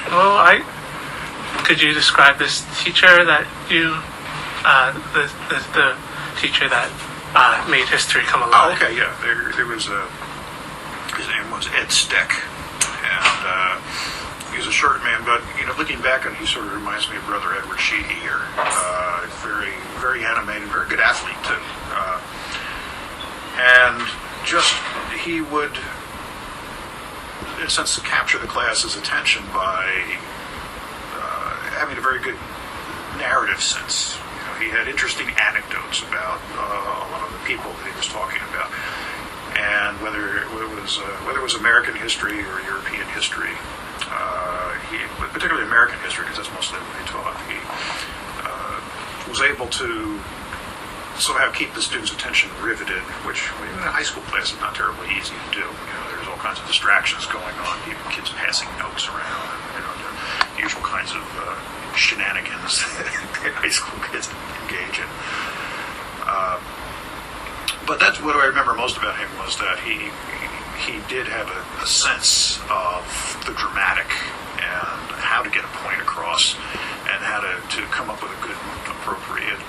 Well, could you describe this teacher that you, the teacher that made history come alive? Oh, okay, yeah. There was his name was Ed Steck, and he was a short man, but looking back on, he sort of reminds me of Brother Edward Sheehy here. Very, very animated, very good athlete too, and just he would, in a sense, capture the class's attention by having a very good narrative sense. He had interesting anecdotes about a lot of the people that he was talking about, and whether it was American history or European history, but particularly American history, because that's mostly what he taught. He was able to somehow keep the students' attention riveted, which in a high school class is not terribly easy to do. There's all kinds of distractions going on, even kids passing notes around, the usual kinds of shenanigans that high school kids engage in. But that's what I remember most about him, was that he did have a sense of the dramatic and how to get a point across and how to come up with a good, appropriate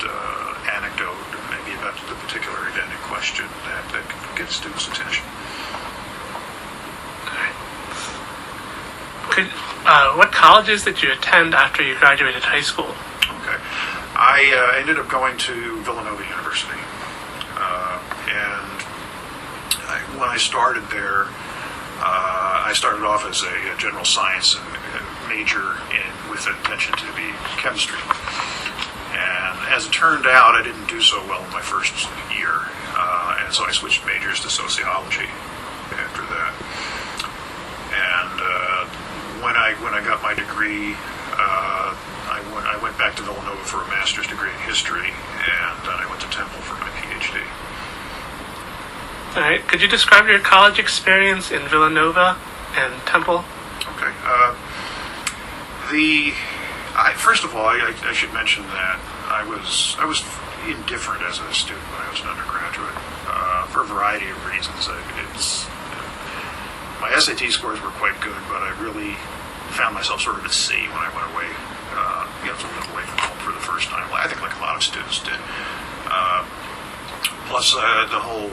anecdote, maybe about the particular event in question that could get students' attention. What colleges did you attend after you graduated high school? Okay. I ended up going to Villanova University. When I started there, I started off as a general science major with an intention to be chemistry. And as it turned out, I didn't do so well in my first year, and so I switched majors to sociology after that. And when I got my degree, I went back to Villanova for a master's degree in history, and then I went to Temple for my PhD. All right. Could you describe your college experience in Villanova and Temple? Okay. First of all, I should mention that I was indifferent as a student when I was an undergraduate for a variety of reasons. My SAT scores were quite good, but I really found myself sort of at sea when I went away, lived away from home for the first time. I think like a lot of students did. Plus, the whole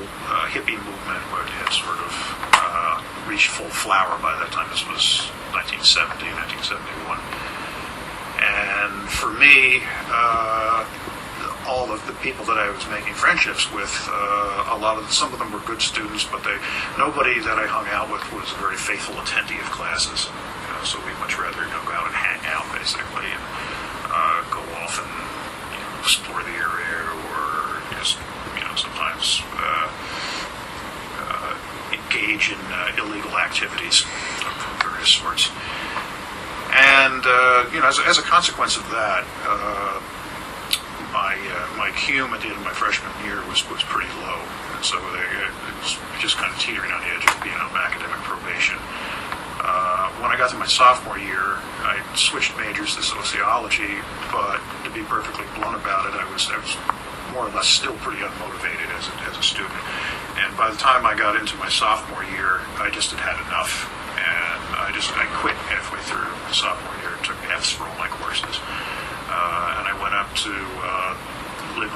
hippie movement had sort of reached full flower by that time. This was 1970, 1971. And for me, all of the people that I was making friendships with, some of them were good students, but nobody that I hung out with was a very faithful attendee of classes. So we'd much rather go out and hang out, basically, and go off and explore the area, or just sometimes engage in illegal activities of various sorts. And as a consequence of that, my cum at the end of my freshman year was pretty low, and so it was just kind of teetering on the edge of being on academic probation. When I got to my sophomore year, I switched majors to sociology, but to be perfectly blunt about it, I was more or less still pretty unmotivated as a student. And by the time I got into my sophomore year, I just had enough, and I quit halfway through the sophomore year. Took Fs for all my courses, and I went up to live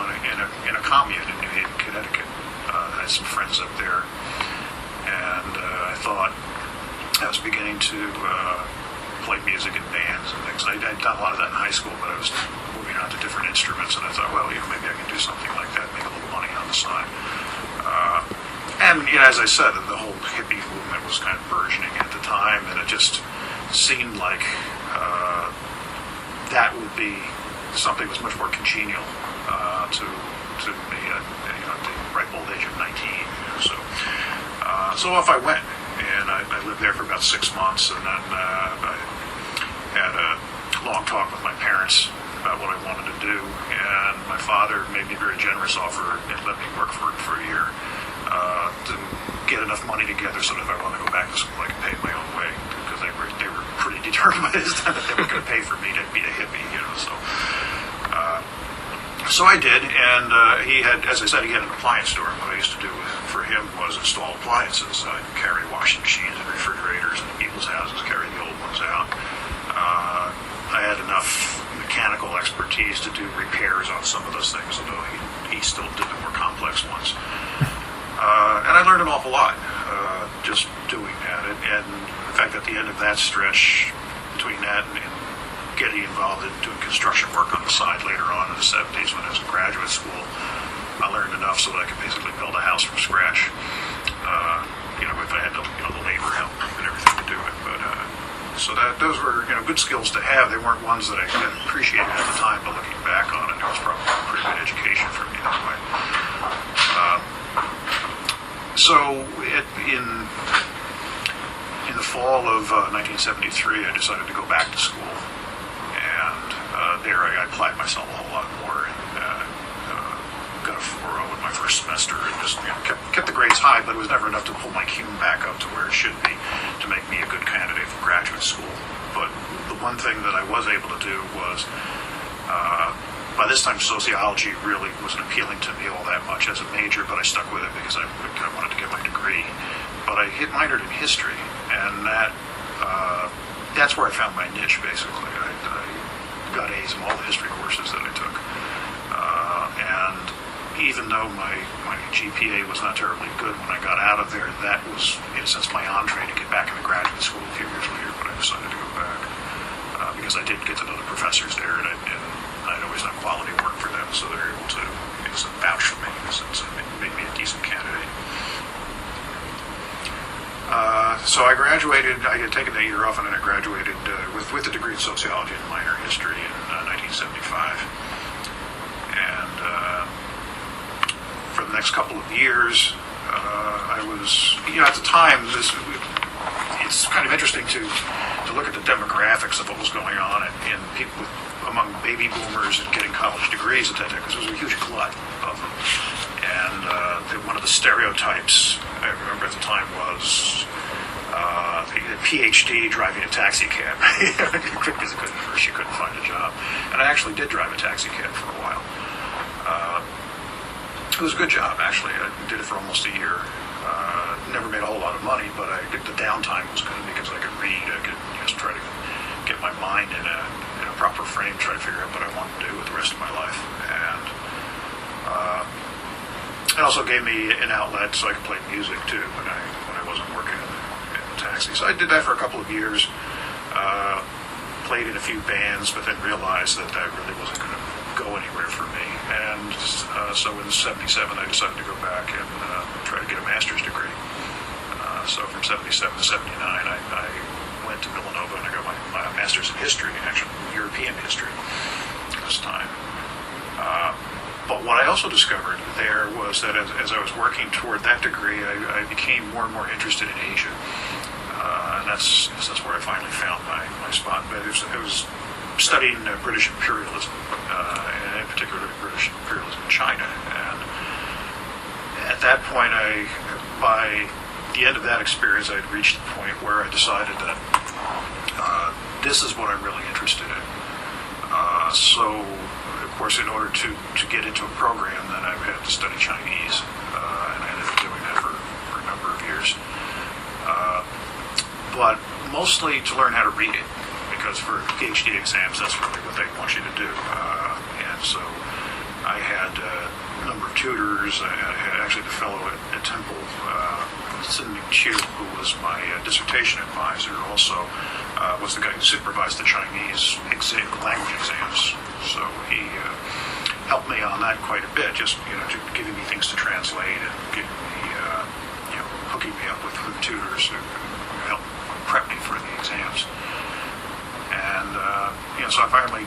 in a commune in New Haven, Connecticut. I had some friends up there, and I thought I was beginning to play music in bands and things. I'd done a lot of that in high school, but I was moving on to different instruments, and I thought, well, maybe I can do something like that, make a little money on the side. And as I said, the whole hippie movement was kind of burgeoning at the time, and it just seemed like that would be something that was much more congenial to me at the ripe old age of 19. So off I went, and I lived there for about 6 months, and then I had a long talk with my parents about what I wanted to do, and my father made me a very generous offer and let me work for a year to get enough money together so that if I wanted to go back to school, I could pay my own way, because they were pretty determined by this time that they were going to pay for me to be a hippie, So I did, and he had, as I said, he had an appliance store. What I used to do for him was install appliances. I'd carry washing machines and refrigerators in people's houses, carry the old ones out. I had enough mechanical expertise to do repairs on some of those things, although he still did the more complex ones. And I learned an awful lot just doing that. And in fact, at the end of that stretch, between that and getting involved in doing construction work on the side later on in the 70s when I was in graduate school, I learned enough so that I could basically build a house from scratch. If I had the labor help and everything to do it. But so those were good skills to have. They weren't ones that I appreciated at the time, but looking back on it, it was probably a pretty good education for me that way. So in the fall of 1973, I decided to go back to school, and there I applied myself a whole lot more and got a 4.0 in my first semester and just kept the grades high, but it was never enough to pull my CUME back up to where it should be to make me a good candidate for graduate school. But the one thing that I was able to do was, by this time, sociology really wasn't appealing to me all that much as a major, but I stuck with it because I wanted to get my degree. But I minored in history, and that's where I found my niche, basically. I got A's in all the history courses that I took. And even though my GPA was not terribly good when I got out of there, that was, in a sense, my entree to get back into graduate school a few years later, but I decided to go back because I did get to know the professors there, and I'd always done quality work for them, so they're able to vouch for me in a sense and make me a decent candidate. So I graduated. I had taken a year off, and then I graduated with a degree in sociology and a minor in history in 1975. And for the next couple of years, I was, at the time, it's kind of interesting to look at the demographics of what was going on in people among baby boomers and getting college degrees at that time, because there was a huge glut of them. And one of the stereotypes I remember at the time was a PhD driving a taxi cab because she couldn't find a job. And I actually did drive a taxi cab for a while. It was a good job, actually. I did it for almost a year. Never made a whole lot of money, but the downtime was good because I could read. I could just try to get my mind in a proper frame, try to figure out what I wanted to do with the rest of my life. And it also gave me an outlet so I could play music too when I wasn't working in the taxi. So I did that for a couple of years. Played in a few bands, but then realized that really wasn't going to go anywhere for me. And so in '77, I decided to go back and try to get a master's degree. So from '77 to '79, I went to Villanova and I got my master's in history, actually European history this time. But what I also discovered there was that as I was working toward that degree, I became more and more interested in Asia. And that's where I finally found my spot. But I was studying British imperialism, and in particular British imperialism in China. And at that point, by the end of that experience, I had reached the point where I decided that this is what I'm really interested in. So, of course, in order to get into a program, then I had to study Chinese, and I ended up doing that for a number of years. But mostly to learn how to read it, because for PhD exams, that's really what they want you to do. And so I had a number of tutors. I had actually the fellow at Temple, Sin Chu, who was my dissertation advisor, also was the guy who supervised the Chinese language exams. So he helped me on that quite a bit, just giving me things to translate and giving me, hooking me up with tutors who helped prep me for the exams. And so I finally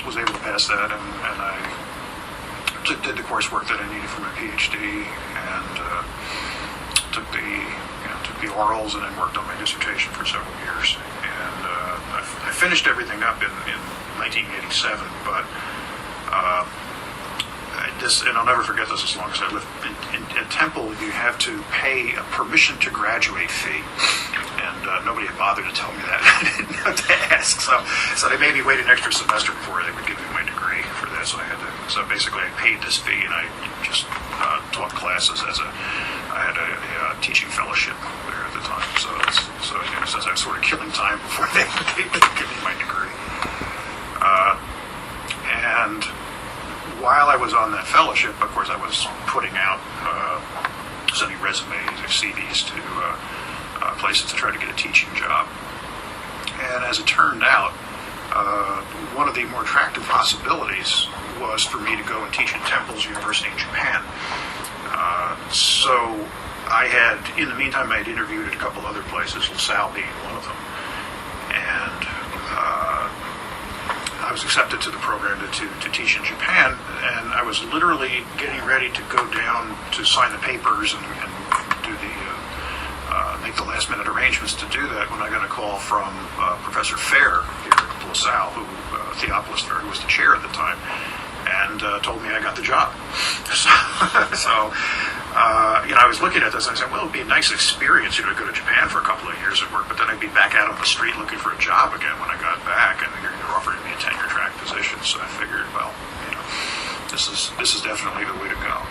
was able to pass that, and I did the coursework that I needed for my PhD, and took the orals, and then worked on my dissertation for several years. And I finished everything up in 1987, but and I'll never forget this as long as I live. At Temple, you have to pay a permission to graduate fee, and nobody had bothered to tell me that. I didn't know to ask, so they made me wait an extra semester before they would give me my degree for that. So basically, I paid this fee, and I just taught classes I had a teaching fellowship there at the time. So sense I was sort of killing time before they give me my degree. And while I was on that fellowship, of course, I was putting out, sending resumes or CVs to places to try to get a teaching job. And as it turned out, one of the more attractive possibilities was for me to go and teach at Temple's University in Japan. So I had, in the meantime, I had interviewed at a couple other places, LaSalle being one of them. And I was accepted to the program to teach in Japan, and I was literally getting ready to go down to sign the papers and do the make the last minute arrangements to do that when I got a call from Professor Fair here at LaSalle, Theophilus Fair, who was the chair at the time, and told me I got the job. So I was looking at this and I said, well, it would be a nice experience, to go to Japan for a couple of years at work, but then I'd be back out on the street looking for a job again when I got back, and you're offering me a tenure track position. So I figured, well, this is definitely the way to go.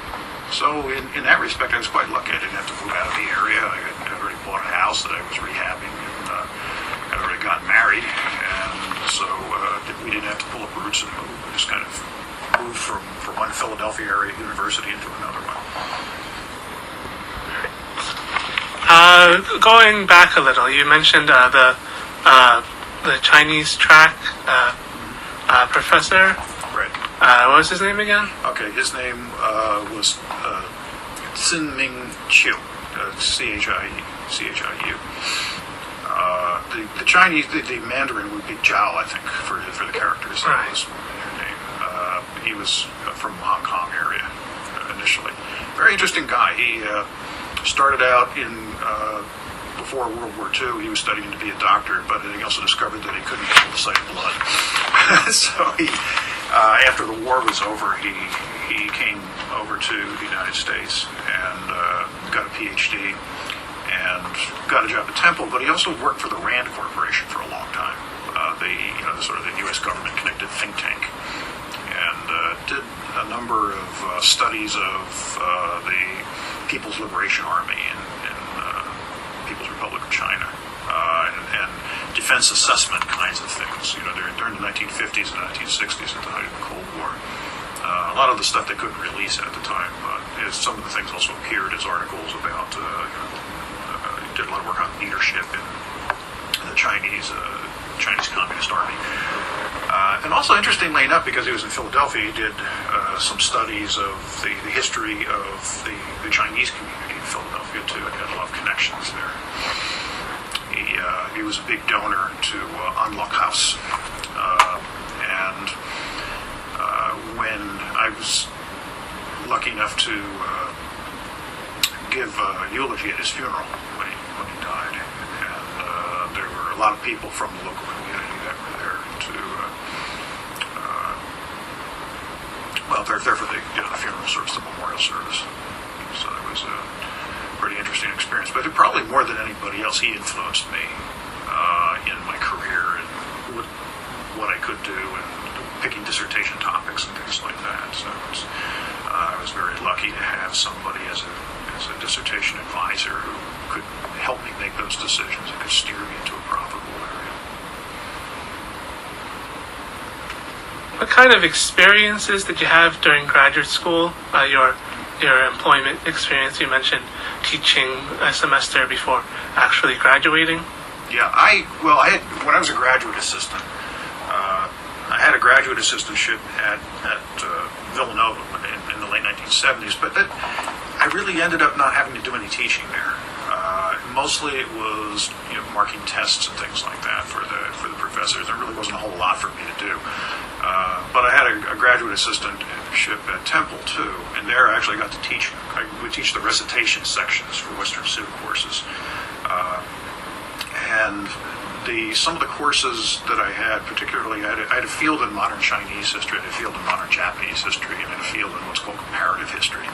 So in that respect, I was quite lucky. I didn't have to move out of the area. I had already bought a house that I was rehabbing, and I'd already gotten married, and so we didn't have to pull up roots and move. We just kind of moved from one Philadelphia area university into another one. Going back a little, you mentioned the Chinese track professor. Right. What was his name again? Okay, his name was Xin-Ming Chiu, Chiu. The Chinese, the Mandarin would be Zhao, I think, for the characters. That Right. was their name. He was from the Hong Kong area initially. Very interesting guy. He started out before World War II. He was studying to be a doctor, but he also discovered that he couldn't handle the sight of blood. So he, after the war was over, he came over to the United States and got a PhD and got a job at Temple. But he also worked for the Rand Corporation for a long time, the sort of the U.S. government connected think tank, and did a number of studies of the People's Liberation Army and People's Republic of China, and defense assessment kinds of things. During the 1950s and 1960s at the height of the Cold War. A lot of the stuff they couldn't release at the time, but some of the things also appeared as articles about, did a lot of work on leadership in the Chinese Communist Army. And also, interestingly enough, because he was in Philadelphia, he did some studies of the history of the Chinese community in Philadelphia, too, and had a lot of connections there. He was a big donor to Unlock House. And when I was lucky enough to give a eulogy at his funeral when he died, and there were a lot of people from the local community that were there they're there for the funeral service, the memorial service. So it was a pretty interesting experience. But probably more than anybody else, he influenced me in my career and what I could do and picking dissertation topics and things like that. So I was very lucky to have somebody as a dissertation advisor who could help me make those decisions and could steer me into a profitable area. What kind of experiences did you have during graduate school? Your employment experience, you mentioned teaching a semester before actually graduating. Yeah, when I was a graduate assistant, I had a graduate assistantship at Villanova in the late 1970s, but I really ended up not having to do any teaching there. Mostly it was marking tests and things like that for the professors. There really wasn't a whole lot for me to do. But I had a graduate assistantship at Temple too, and there I actually got to teach. I would teach the recitation sections for Western Civ courses, and some of the courses that I had, particularly, I had a field in modern Chinese history, I had a field in modern Japanese history, and I had a field in what's called comparative history.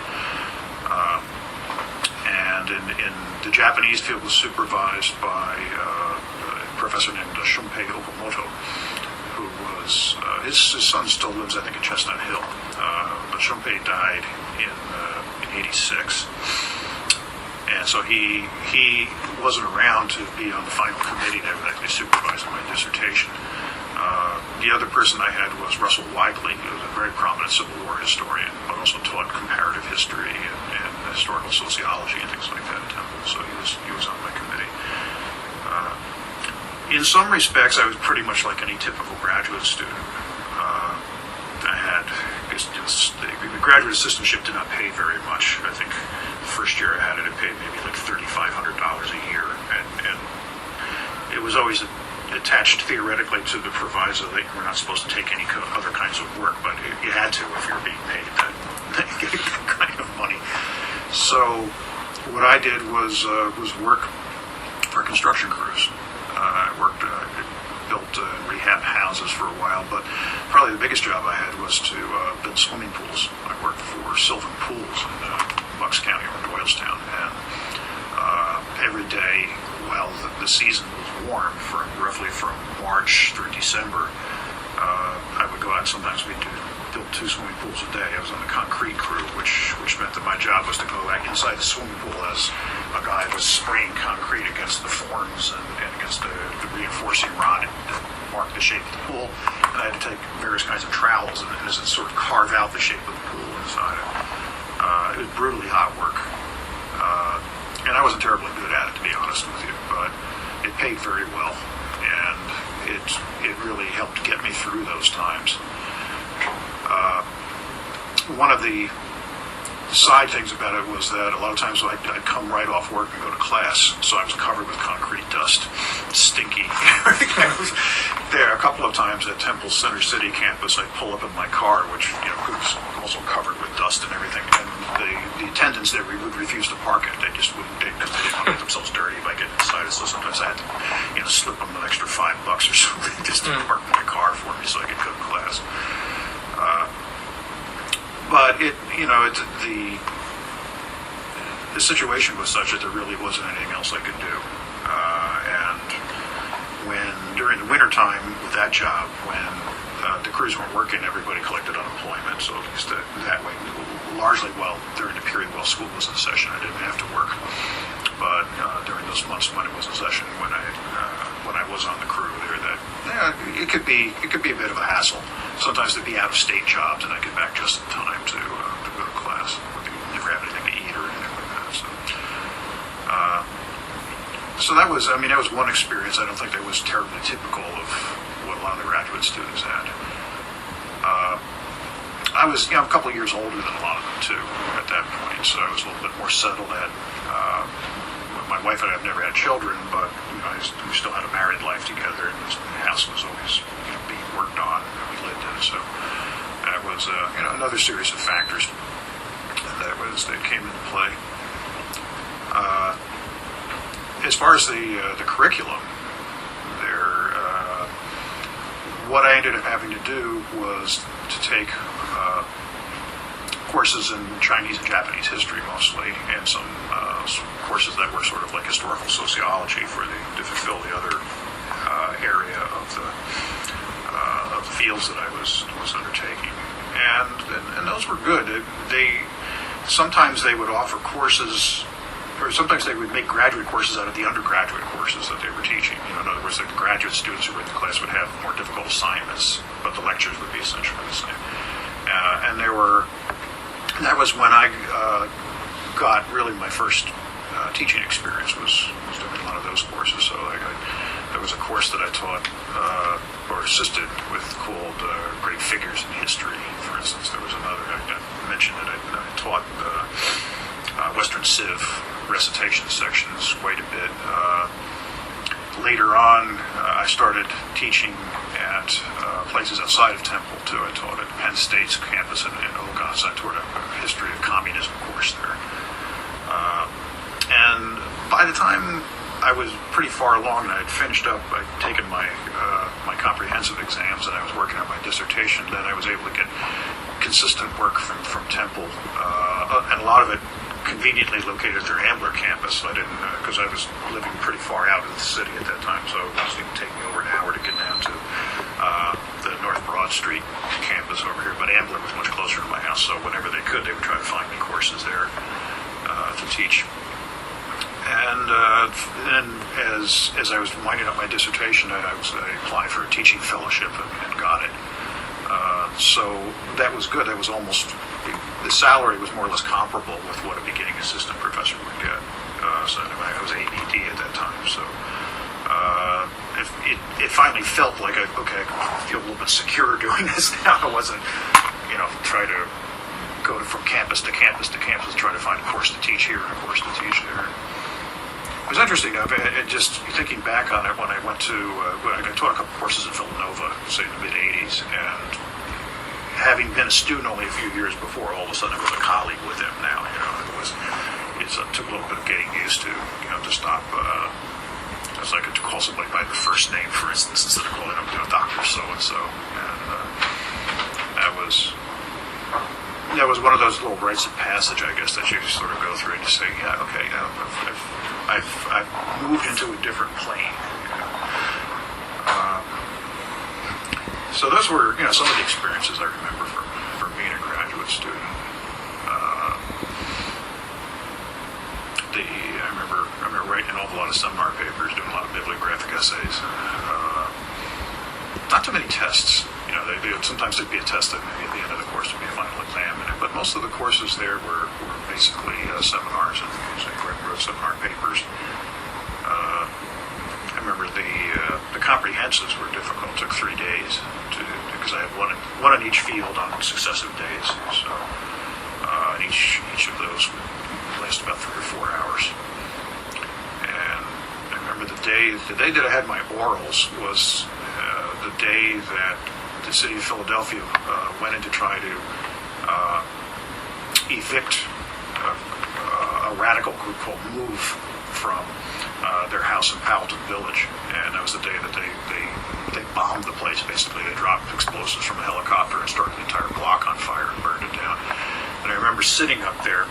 And in the Japanese field was supervised by a professor named Shunpei Okamoto, who was, his son still lives, I think, in Chestnut Hill. But Shunpei died in 86. And and so he wasn't around to be on the final committee that actually supervised my dissertation. The other person I had was Russell Weigley, who was a very prominent Civil War historian, but also taught comparative history and historical sociology and things like that at Temple. So he was on my committee. In some respects, I was pretty much like any typical graduate student. The graduate assistantship did not pay very much. I think the first year I had it paid maybe like $3,500 a year, and it was always attached theoretically to the proviso that you were not supposed to take any other kinds of work, but you had to if you were being paid that kind of money. So what I did was work for construction crews. I worked, built and rehab houses for a while, but probably the biggest job I had was to build swimming pools. I worked for Sylvan Pools in Bucks County or Doylestown, and every day while the season was warm, roughly from March through December, I would go out and sometimes we'd build 2 swimming pools a day. I was on the concrete crew, which meant that my job was to go out inside the swimming pool as a guy was spraying concrete against the forms and against the reinforcing rod that marked the shape of the pool. And I had to take various kinds of trowels and sort of carve out the shape of the pool inside it. It was brutally hot work. And I wasn't terribly good at it, to be honest with you, but it paid very well. And it really helped get me through those times. One of the side things about it was that a lot of times I'd come right off work and go to class, so I was covered with concrete dust, stinky. There a couple of times at Temple Center City campus, I'd pull up in my car, which was also covered with dust and everything, and the attendants there would refuse to park it. They just wouldn't, because they didn't want to get themselves dirty by getting inside it. So sometimes I had to, slip them an extra $5 or something just to park my car for me so I could go to class. But the situation was such that there really wasn't anything else I could do. And when during the winter time with that job, when the crews weren't working, everybody collected unemployment. So at least that way, largely during the period while school was in session, I didn't have to work. But during those months when it was in session, when I was on the crew there, it could be a bit of a hassle. Sometimes they'd be out-of-state jobs, and I'd get back just in time to go to class. Never have anything to eat or anything like that. So that was one experience. I don't think that was terribly typical of what a lot of the graduate students had. I was a couple of years older than a lot of them too at that point, so I was a little bit more settled at. My wife and I have never had children, but we still had a married life together, and the house was always being worked on that we lived in. So that was another series of factors that came into play. As far as the curriculum, what I ended up having to do was to take courses in Chinese and Japanese history mostly, and some courses that were sort of like historical sociology to fulfill the other area of the fields that I was undertaking, and those were good. Sometimes they would offer courses, or sometimes they would make graduate courses out of the undergraduate courses that they were teaching. In other words, the graduate students who were in the class would have more difficult assignments, but the lectures would be essentially the same. And that was when I got really my first teaching experience was doing a lot of those courses. So there was a course that I taught or assisted with called Great Figures in History, for instance. There was another, I mentioned that I taught Western Civ recitation sections quite a bit. Later on, I started teaching at places outside of Temple, too. I taught at Penn State's campus in Oregon, so I taught a history of communism course there. And by the time I was pretty far along and I had finished up, I'd taken my comprehensive exams and I was working on my dissertation, then I was able to get consistent work from Temple, and a lot of it conveniently located at their Ambler campus. So I didn't, because I was living pretty far out of the city at that time, so it was going to take me over an hour to get down to the North Broad Street campus over here. But Ambler was much closer to my house, so whenever they could, they would try to find me courses there to teach. then as I was winding up my dissertation, I applied for a teaching fellowship and got it. So that was good. That was almost, the salary was more or less comparable with what a beginning assistant professor would get. So anyway, I was ABD at that time. So it finally felt like, I feel a little bit secure doing this now. I wasn't, try to go from campus to campus to campus, try to find a course to teach here and a course to teach there. It was interesting, just thinking back on it when I went to, I taught a couple courses at Villanova, say in the mid-'80s, and having been a student only a few years before, all of a sudden I was a colleague with him now. It took a little bit of getting used to, to stop. It's like to call somebody by their first name, for instance, instead of calling them, Dr. So-and-so. And that was one of those little rites of passage, I guess, that you sort of go through and you say, I've moved into a different plane. So those were, some of the experiences I remember from being a graduate student. I remember writing an awful lot of seminar papers, doing a lot of bibliographic essays. Not too many tests. Sometimes there'd be a test at the end of the course, there'd be a final exam in it. But most of the courses there were basically seminars, and I wrote seminar papers. I remember the comprehensives were difficult. It took 3 days because I had one in each field on successive days. So each of those would last about 3 or 4 hours. And I remember the day that I had my orals was the day that the city of Philadelphia went in to try to evict a radical group called MOVE from their house in Powelton Village. And that was the day that they bombed the place, basically. They dropped explosives from a helicopter and started the entire block on fire and burned it down. And I remember sitting up there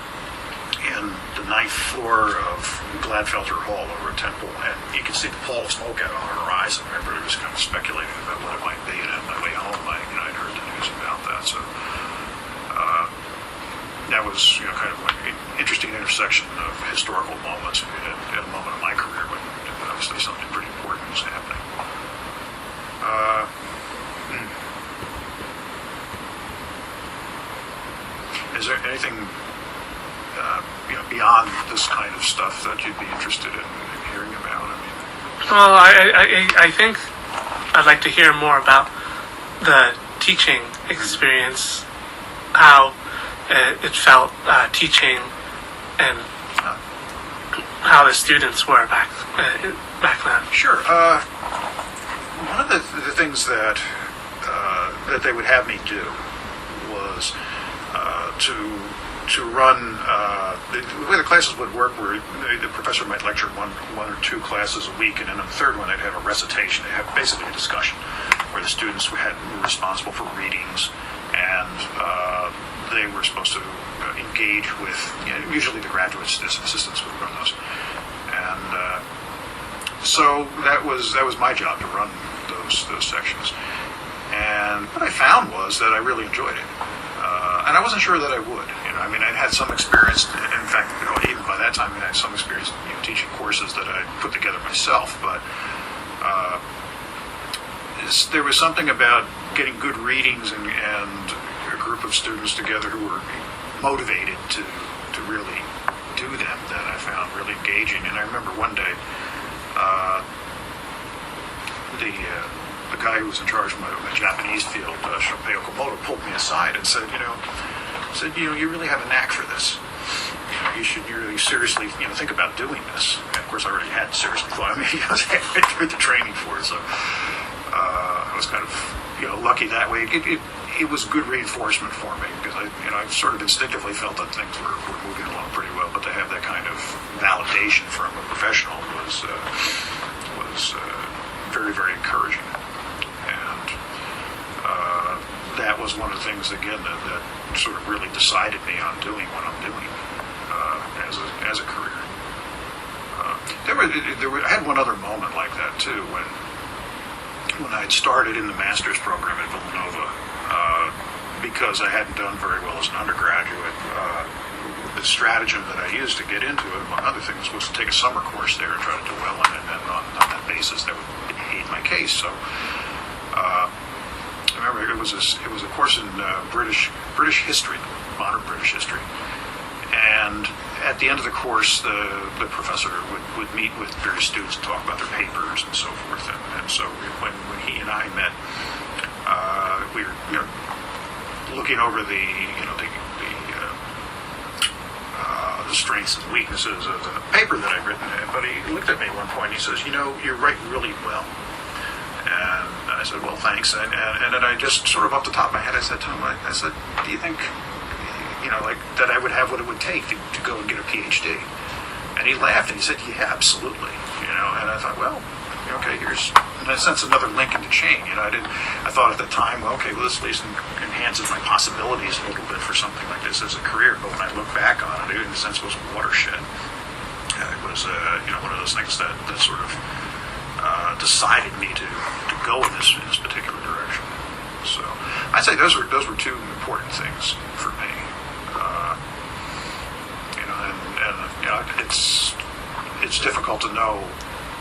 in the 9th floor of Gladfelter Hall over at Temple, and you could see the pall of smoke out on the horizon. Everybody was kind of speculating about what it might be, and on my way home, I'd heard the news about that. So that was, kind of an interesting intersection of historical moments at a moment of my career when obviously something pretty important was happening. Is there anything beyond this kind of stuff that you'd be interested in hearing about? Well, I think I'd like to hear more about the teaching experience, how it felt teaching, and how the students were back then. Sure. One of the things that they would have me do was to run. The way the classes would work, where the professor might lecture one or two classes a week, and then on the third one they'd have a recitation. They'd have basically a discussion where the students were responsible for readings, and they were supposed to engage with. Usually the graduate assistants would run those, and so that was my job to run those sections. And what I found was that I really enjoyed it. And I wasn't sure that I would. I'd had some experience. In fact, even by that time, I had some experience teaching courses that I put together myself. But there was something about getting good readings and a group of students together who were motivated to really do them that I found really engaging. And I remember one day, the guy who was in charge of my Japanese field, Shunpei Okamoto, pulled me aside and said, you really have a knack for this. You should really seriously, think about doing this. And of course, I already had seriously thought. I was halfway through the training for it, so I was kind of, lucky that way. It was good reinforcement for me because I sort of instinctively felt that things were moving along pretty well. But to have that kind of validation from a professional was very, very encouraging. That was one of the things, again, that sort of really decided me on doing what I'm doing as a career. I had one other moment like that, too, when I had started in the master's program at Villanova, because I hadn't done very well as an undergraduate. The stratagem that I used to get into it, among other things, was to take a summer course there and try to do well in it, and on that basis, that would aid my case. So, I remember it was a course in British history, modern British history, and at the end of the course, the professor would meet with various students and talk about their papers and so forth. And so when he and I met, we were looking over the strengths and weaknesses of the paper that I'd written. But he looked at me at one point and he says, "You write really well." And I said, "Well, thanks." And then I just sort of off the top of my head, I said to him, I said, "Do you think, like that I would have what it would take to go and get a PhD?" And he laughed and he said, "Yeah, absolutely." And I thought, well, okay, here's in a sense another link in the chain. I thought at the time, well, okay, well, this at least enhances my possibilities a little bit for something like this as a career. But when I look back on it, in a sense, it was a watershed. It was one of those things that sort of decided me to go in this particular direction. So I'd say those were two important things for me. It's difficult to know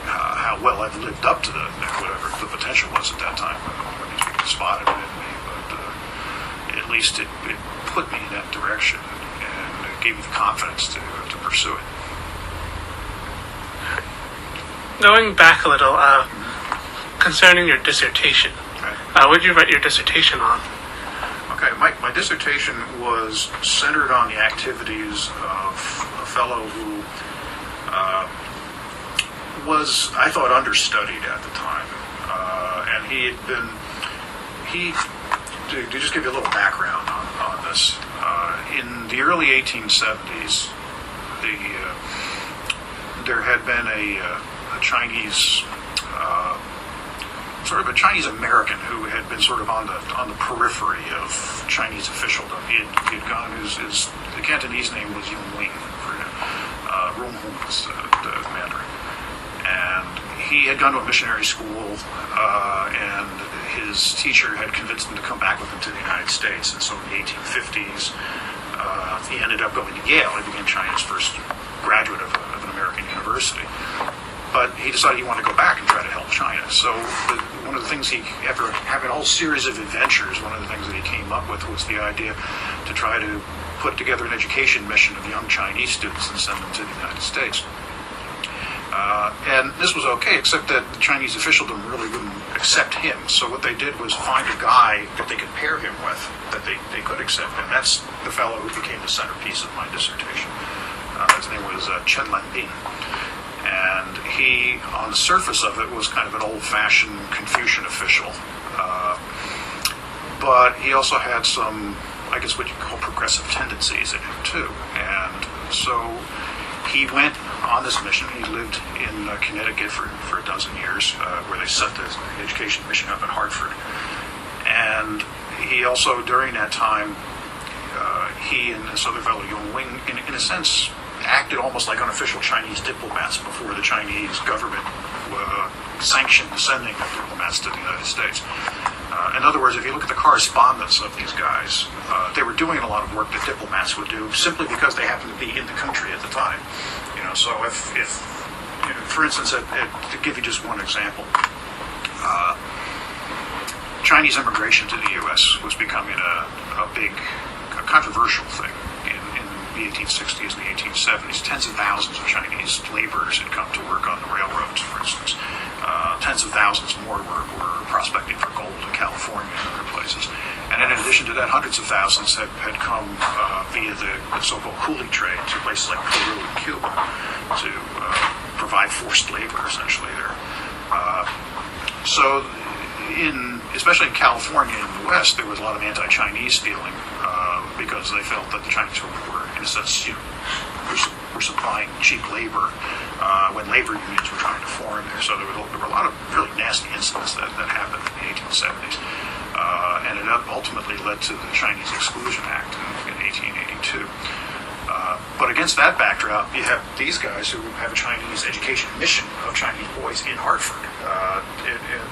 how well I've lived up to whatever the potential was at that time when these people spotted it in me. But at least it put me in that direction and it gave me the confidence to pursue it. Going back a little, concerning your dissertation, what did you write your dissertation on? Okay, my dissertation was centered on the activities of a fellow who was, I thought, understudied at the time. And to just give you a little background on this, in the early 1870s, there had been a Chinese sort of a Chinese American who had been sort of on the periphery of Chinese officialdom. He had gone. The Cantonese name was Yong Wing, Rong Hong was the Mandarin, and he had gone to a missionary school, and his teacher had convinced him to come back with him to the United States. And so in the 1850s, he ended up going to Yale. He became China's first graduate of an American university. But he decided he wanted to go back and try to help China. So one of the things after having a whole series of adventures, one of the things that he came up with was the idea to try to put together an education mission of young Chinese students and send them to the United States. And this was okay, except that the Chinese officialdom really wouldn't accept him. So what they did was find a guy that they could pair him with, that they could accept. And that's the fellow who became the centerpiece of my dissertation. His name was Chen Lanbin. And he, on the surface of it, was kind of an old-fashioned Confucian official. But he also had some, I guess what you call progressive tendencies in him, too. And so he went on this mission. He lived in Connecticut for a dozen years, where they set the education mission up in Hartford. And he also, during that time, he and this other fellow, Yong Wing, in a sense, acted almost like unofficial Chinese diplomats before the Chinese government sanctioned the sending of diplomats to the United States. In other words, if you look at the correspondence of these guys, they were doing a lot of work that diplomats would do simply because they happened to be in the country at the time. So if for instance, to give you just one example, Chinese immigration to the U.S. was becoming a big, controversial thing. The 1860s and the 1870s, tens of thousands of Chinese laborers had come to work on the railroads, for instance. Tens of thousands more were prospecting for gold in California and other places. And in addition to that, hundreds of thousands had come via the so-called coolie trade to places like Peru and Cuba to provide forced labor, essentially, there. So, especially in California and the West, there was a lot of anti-Chinese feeling because they felt that the Chinese were, in a sense, were supplying cheap labor when labor unions were trying to form there. So there were a lot of really nasty incidents that happened in the 1870s. And it ultimately led to the Chinese Exclusion Act in 1882. But against that backdrop, you have these guys who have a Chinese education mission of Chinese boys in Hartford.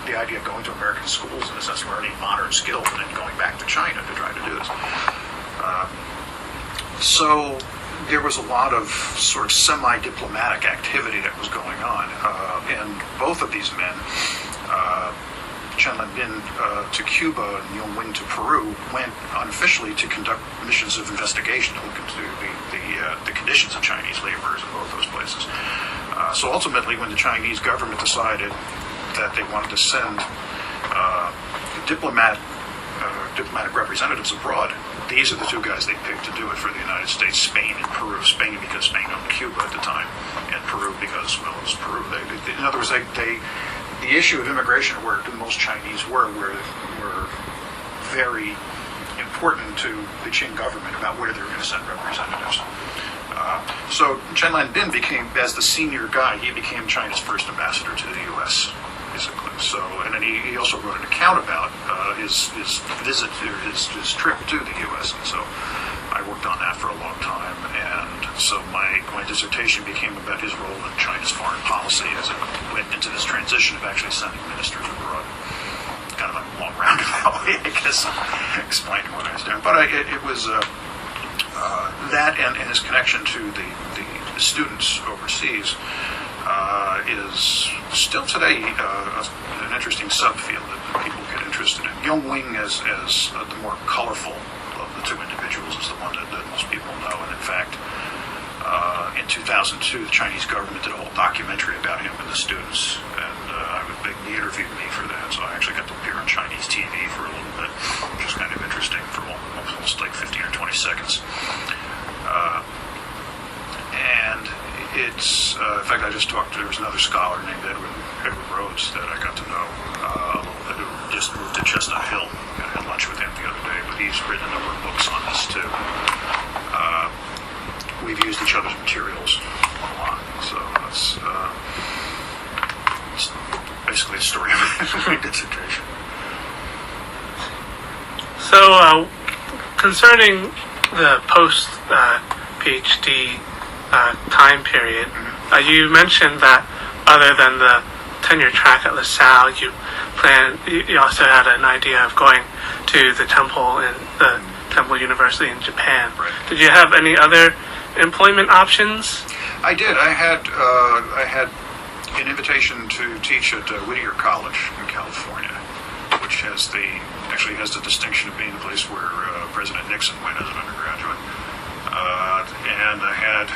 The idea of going to American schools, in a sense, learning modern skills and then going back to China to try to do this. So there was a lot of sort of semi-diplomatic activity that was going on. And both of these men, Chen Lanbin to Cuba and Yongwing to Peru, went unofficially to conduct missions of investigation to look into the conditions of Chinese laborers in both those places. So ultimately, when the Chinese government decided that they wanted to send diplomatic representatives abroad, these are the two guys they picked to do it for the United States: Spain and Peru. Spain because Spain owned Cuba at the time, and Peru because, well, it was Peru. In other words, the issue of immigration, where most Chinese were very important to the Qing government about where they were going to send representatives. So Chen Lanbin became, as the senior guy, he became China's first ambassador to the U.S. basically. So, and then he also wrote an account about his visit to his trip to the U.S. And so I worked on that for a long time, and so my dissertation became about his role in China's foreign policy as it went into this transition of actually sending ministers abroad. Kind of a long roundabout way, I guess, explaining what I was doing. But it was that and his connection to the students overseas is still today an interesting subfield that people get interested in. Yongwing as the more colorful of the two individuals is the one that most people know. And in fact, in 2002, the Chinese government did a whole documentary about him and the students, and they interviewed me for that. So I actually got to appear on Chinese TV for a little bit, which was kind of interesting for almost like 15 or 20 seconds. And it's, in fact, I just talked to, there was another scholar named Edward Rhodes that I got to know a little bit, who just moved to Chestnut Hill. I had lunch with him the other day, but he's written a number of books on this too. We've used each other's materials a lot, so that's it's basically a story of my dissertation. So, concerning the post-PhD time period, you mentioned that other than the tenure track at LaSalle, you also had an idea of going to the Temple and the Temple University in Japan. Right. Did you have any other employment options? I did. I had an invitation to teach at Whittier College in California, which has the distinction of being the place where President Nixon went as an undergraduate. And I had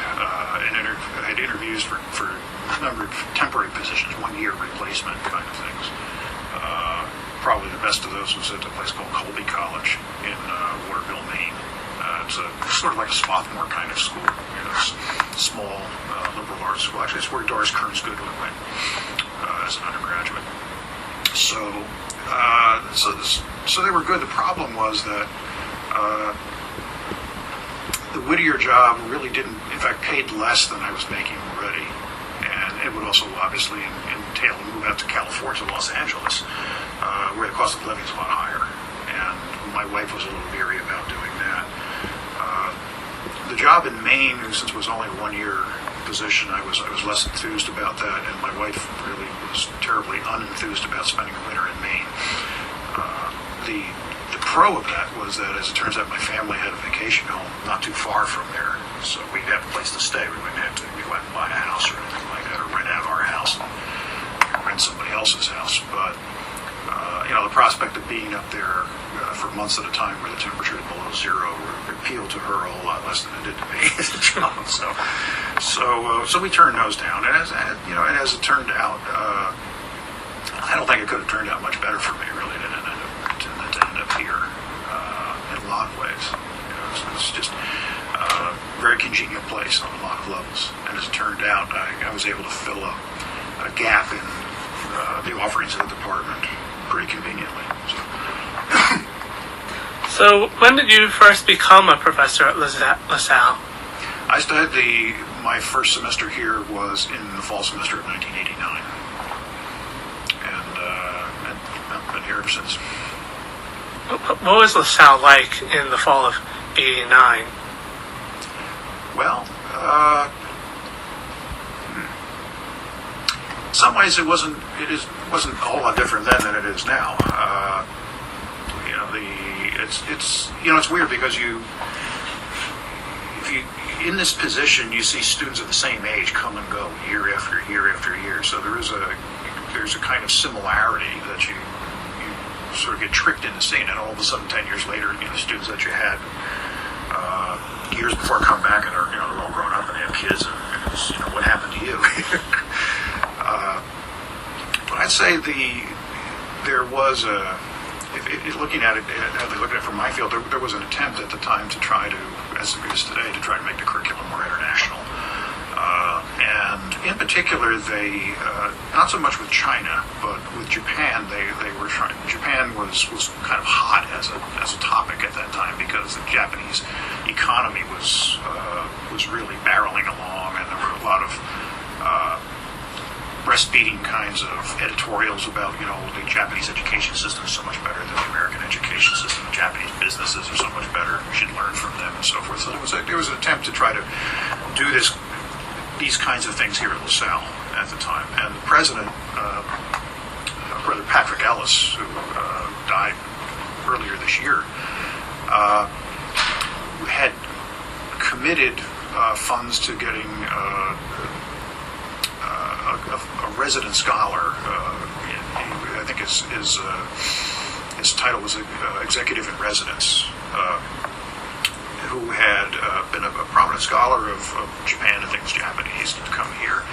interviews for a number of temporary positions, 1 year replacement kind of things. Probably the best of those was at a place called Colby College in Waterville, Maine. It's sort of like a Swarthmore kind of school, small liberal arts school. Actually, it's where Doris Kearns Goodwin went as an undergraduate. So they were good. The problem was that the Whittier job really didn't, in fact, paid less than I was making already, and it would also obviously entail a move out to California, to Los Angeles, where the cost of living is a lot higher. And my wife was a little leery about doing that. The job in Maine, since it was only a 1 year position, I was less enthused about that, and my wife really was terribly unenthused about spending a winter in Maine. The pro of that was that, as it turns out, my family had a vacation home not too far from there, so we'd have a place to stay. We wouldn't have to go out and buy a house or anything like that, or rent out our house and rent somebody else's house. But the prospect of being up there for months at a time where the temperature is below zero appealed to her a whole lot less than it did to me as a child. So we turned those down, and as it turned out, I don't think it could have turned out much better for me, really, to end up here in a lot of ways. It's just a very congenial place on a lot of levels, and as it turned out, I was able to fill a gap in the offerings of the department pretty conveniently. So when did you first become a professor at LaSalle? I studied my first semester here was in the fall semester of 1989, and I've been here ever since. What was LaSalle like in the fall of '89? Well, in some ways it wasn't a whole lot different then than it is now. It's weird because if you in this position, you see students of the same age come and go year after year after year. So there's a kind of similarity that you sort of get tricked into seeing, and all of a sudden, 10 years later, the students that you had years before come back and are they're all grown up and have kids, and it's, what happened to you? But I'd say there was looking at it from my field, there was an attempt at the time to try to, as it is today, to try to make the curriculum more international. And in particular, they, not so much with China, but with Japan, they were trying. Japan was kind of hot as a topic at that time because the Japanese economy was really barreling along, and there were a lot of breastfeeding kinds of editorials about, the Japanese education system is so much better than the American education system. The Japanese businesses are so much better. We should learn from them and so forth. So there was an attempt to try to do these kinds of things here at LaSalle at the time. And the president, Brother Patrick Ellis, who died earlier this year, had committed funds to getting a resident scholar. I think his title was executive in residence, who had been a prominent scholar of Japan and things Japanese, to come here.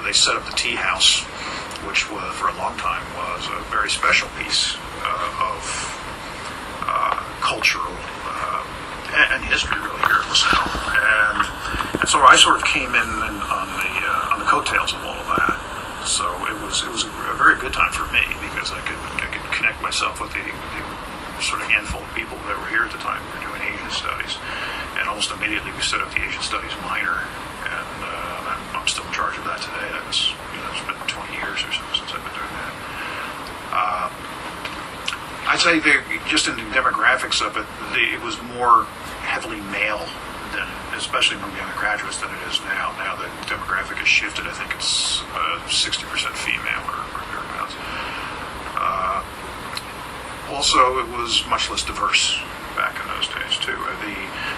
They set up the tea house, which was, for a long time, was a very special piece of cultural and history, really, here at LaSalle. And so I sort of came in on the coattails of all of that. So it was a very good time for me because I could connect myself with the sort of handful of people that were here at the time who were doing Asian studies. And almost immediately we set up the Asian Studies minor, and I'm still in charge of that today. That was, it's been 20 years or so since I've been doing that. I'd say just in the demographics of it, it was more heavily male, than, especially among younger graduates, than it is now. Now the demographic has shifted. I think it's 60% female or thereabouts. Also, it was much less diverse back in those days, too.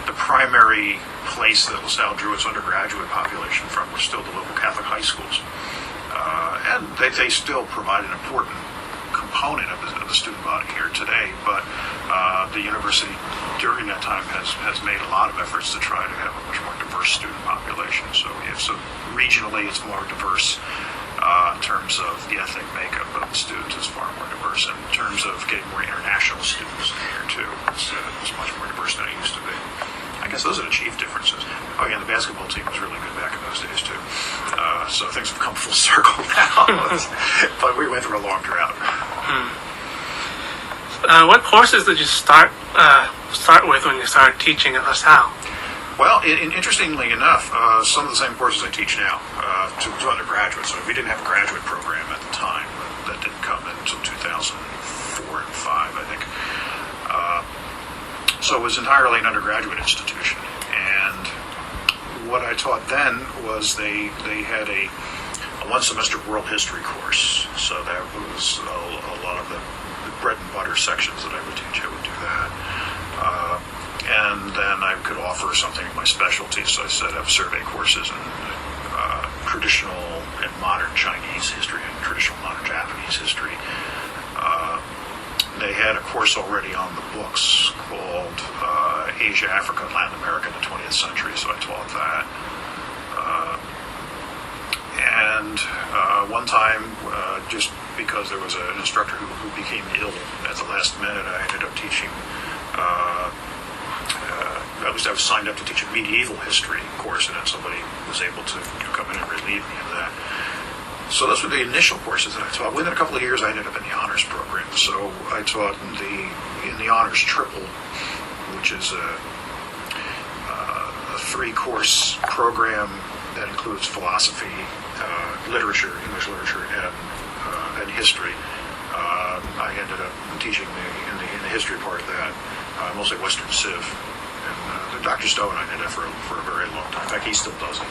The primary place that LaSalle drew its undergraduate population from were still the local Catholic high schools. And they still provide an important component of the student body here today, but the university during that time has made a lot of efforts to try to have a much more diverse student population. So regionally it's more diverse. In terms of the ethnic makeup of the students, it's far more diverse. And in terms of getting more international students here too, it's much more diverse than it used to be. I guess those are the chief differences. Oh yeah, the basketball team was really good back in those days too. So things have come full circle now. But we went through a long drought. What courses did you start with when you started teaching at LaSalle? Well, interestingly enough, some of the same courses I teach now to undergraduates. So we didn't have a graduate program at the time. That didn't come until 2004 and 5, I think. So it was entirely an undergraduate institution. And what I taught then was they had a one-semester world history course. So that was a lot of the bread and butter sections that I would teach. I would do that. And then I could offer something of my specialty. So I set up survey courses in traditional and modern Chinese history and traditional modern Japanese history. They had a course already on the books called Asia, Africa, Latin America in the 20th century, so I taught that. And one time, just because there was an instructor who became ill at the last minute, I ended up teaching, at least I was signed up to teach a medieval history course, and then somebody was able to come in and relieve me of that. So those were the initial courses that I taught. Within a couple of years, I ended up in the honors program. So I taught in the honors triple, which is a 3-course program that includes philosophy, literature, English literature, and history. I ended up teaching in the history part of that, mostly Western Civ. And Dr. Stowe and I did that for a very long time. In fact, he still does it.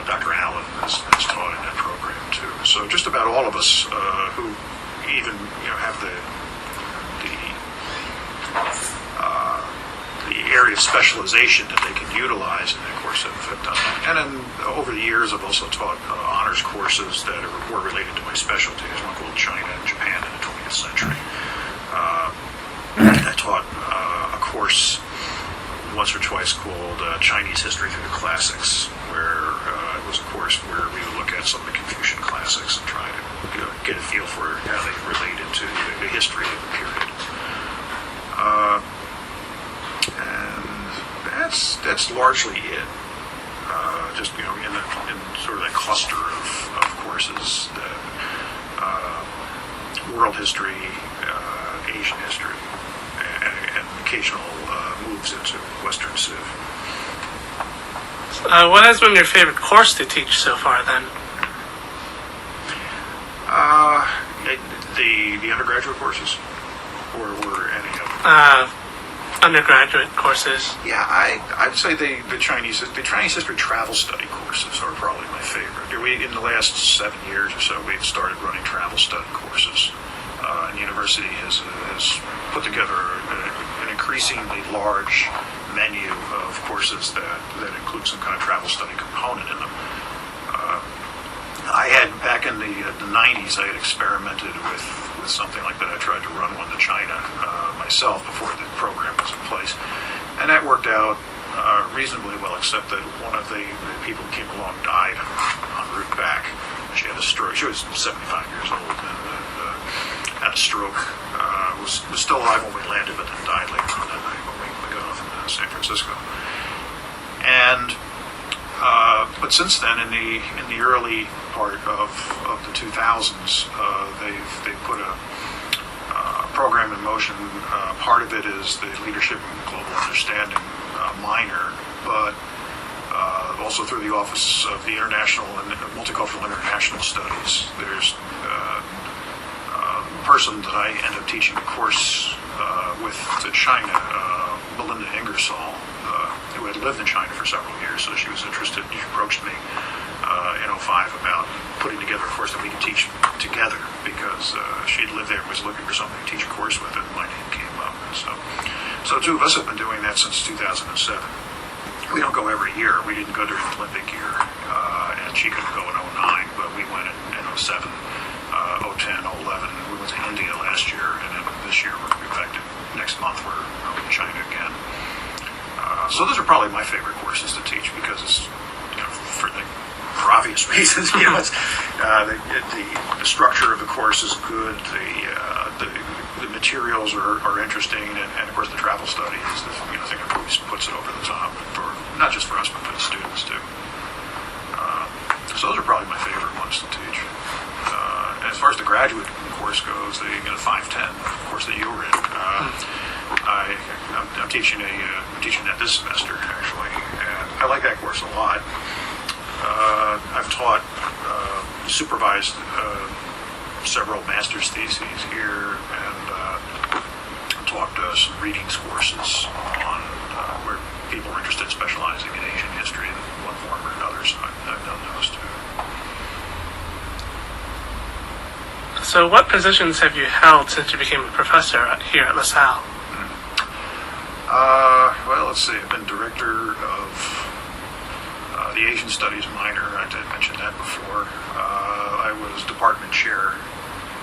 Dr. Allen has taught in that program too. So just about all of us who even have the area of specialization that they can utilize, and of course I've done that. And then over the years I've also taught honors courses that are more related to my specialty. There's one called China and Japan in the 20th century. I taught a course once or twice called Chinese History Through the Classics, where it was a course where we would look at some of the Confucian classics and try to get a feel for how they related to the history of the period. And that's largely it. Just in sort of that cluster of courses, world history, Asian history, and occasional moves into Western Civ. What has been your favorite course to teach so far, then? The undergraduate courses, or any of them? Undergraduate courses. Yeah, I'd say the Chinese history travel study courses are probably my favorite. In the last 7 years or so, we've started running travel study courses. And the university has put together an increasingly large menu of courses that include some kind of travel study component in them. I had, back in the 90s, I had experimented with something like that. I tried to run one to China myself before the program was in place. And that worked out reasonably well, except that one of the people who came along died en route back. She had a stroke. She was 75 years old and had a stroke. Was still alive when we landed, but then died later on that night when we got off in San Francisco. And but since then, in the early part of the 2000s, they've put a program in motion. Part of it is the Leadership and Global Understanding minor, but also through the Office of the International and Multicultural International Studies. There's a person that I end up teaching a course with to China, Belinda Ingersoll, who had lived in China for several years, so she was interested. She approached me in 2005 about putting together a course that we could teach together, because she'd lived there and was looking for something to teach a course with, and my name came up. So the two of us have been doing that since 2007. We don't go every year. We didn't go during the Olympic year, and she couldn't go in 2009, but we went in 2007, 2010, 2011. We went to India last year, and then this year, in fact, next month we're in China again. So those are probably my favorite courses to teach, because it's, for obvious reasons, it's, the structure of the course is good, the materials are interesting, and of course the travel study is the thing that always puts it over the top, for not just for us, but for the students too. So those are probably my favorite ones to teach. And as far as the graduate course goes, the 510 course that you were in, I'm teaching that this semester, actually, and I like that course a lot. I've taught, supervised several master's theses here, and taught some readings courses on where people are interested in specializing in Asian history in one form or another, so I've done those too. So what positions have you held since you became a professor here at LaSalle? Well, let's see. I've been director of the Asian Studies minor. I did mention that before. I was department chair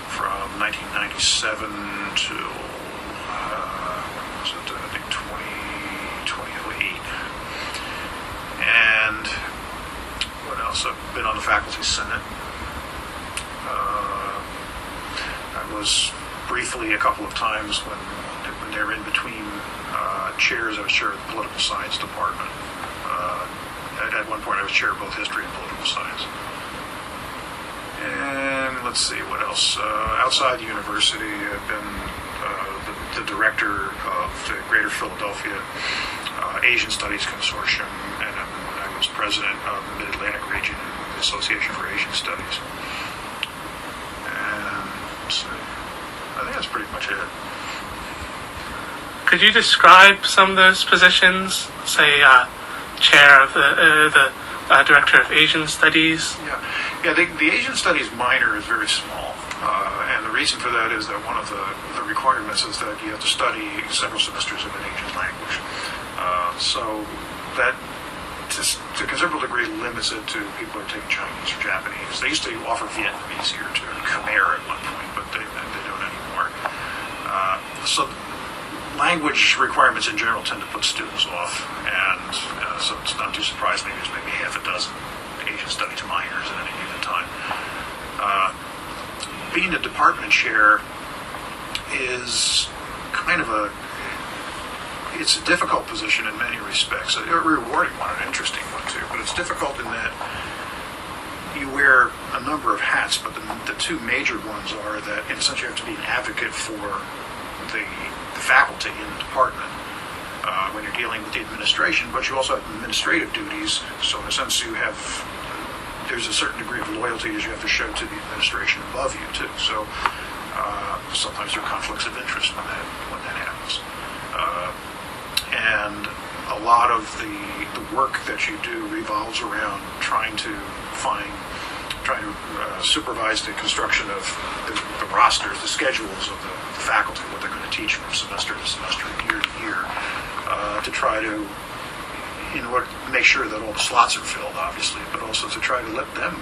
from 1997 till, I think 2008. And what else? I've been on the faculty senate. I was briefly a couple of times when they were in between chairs. I was chair of the political science department. At one point I was chair of both history and political science. And let's see, what else? Outside the university, I've been the director of the Greater Philadelphia Asian Studies Consortium, and I was president of the Mid-Atlantic Region Association for Asian Studies. And let's see, I think that's pretty much it. Could you describe some of those positions? Say, chair of the director of Asian Studies? Yeah. The Asian Studies minor is very small, and the reason for that is that one of the requirements is that you have to study several semesters of an Asian language. So that, to a considerable degree, limits it to people who are taking Chinese or Japanese. They used to offer Vietnamese here too, Khmer at one point, but they don't anymore. So language requirements in general tend to put students off, and so it's not too surprising there's maybe half a dozen Asian studies minors at any given time. Being a department chair is kind of it's a difficult position in many respects. A rewarding one, an interesting one too, but it's difficult in that you wear a number of hats, but the two major ones are that in a sense you have to be an advocate for the faculty in the department when you're dealing with the administration, but you also have administrative duties, so in a sense there's a certain degree of loyalty that you have to show to the administration above you too. So sometimes there are conflicts of interest when that happens. And a lot of the work that you do revolves around trying to supervise the construction of the rosters, the schedules of the faculty, what they're going to teach from semester to semester, year to year, to try to, in order to make sure that all the slots are filled, obviously, but also to try to let them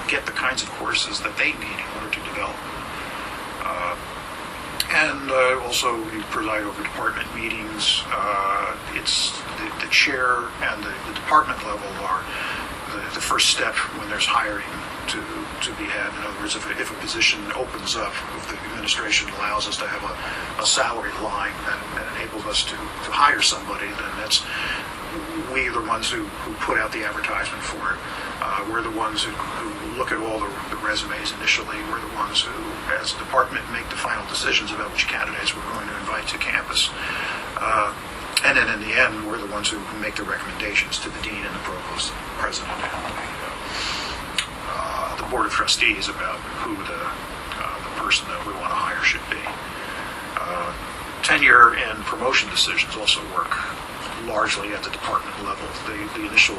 get the kinds of courses that they need in order to develop. And also you preside over department meetings. It's the chair and the department level are the first step when there's hiring to be had. In other words, if a position opens up, if the administration allows us to have a salary line that enables us to hire somebody, then we are the ones who put out the advertisement for it. We're the ones who look at all the resumes initially. We're the ones who, as a department, make the final decisions about which candidates we're going to invite to campus. And then in the end, we're the ones who make the recommendations to the dean and the provost, the president, and the board of trustees about who the person that we want to hire should be. Tenure and promotion decisions also work largely at the department level. The initial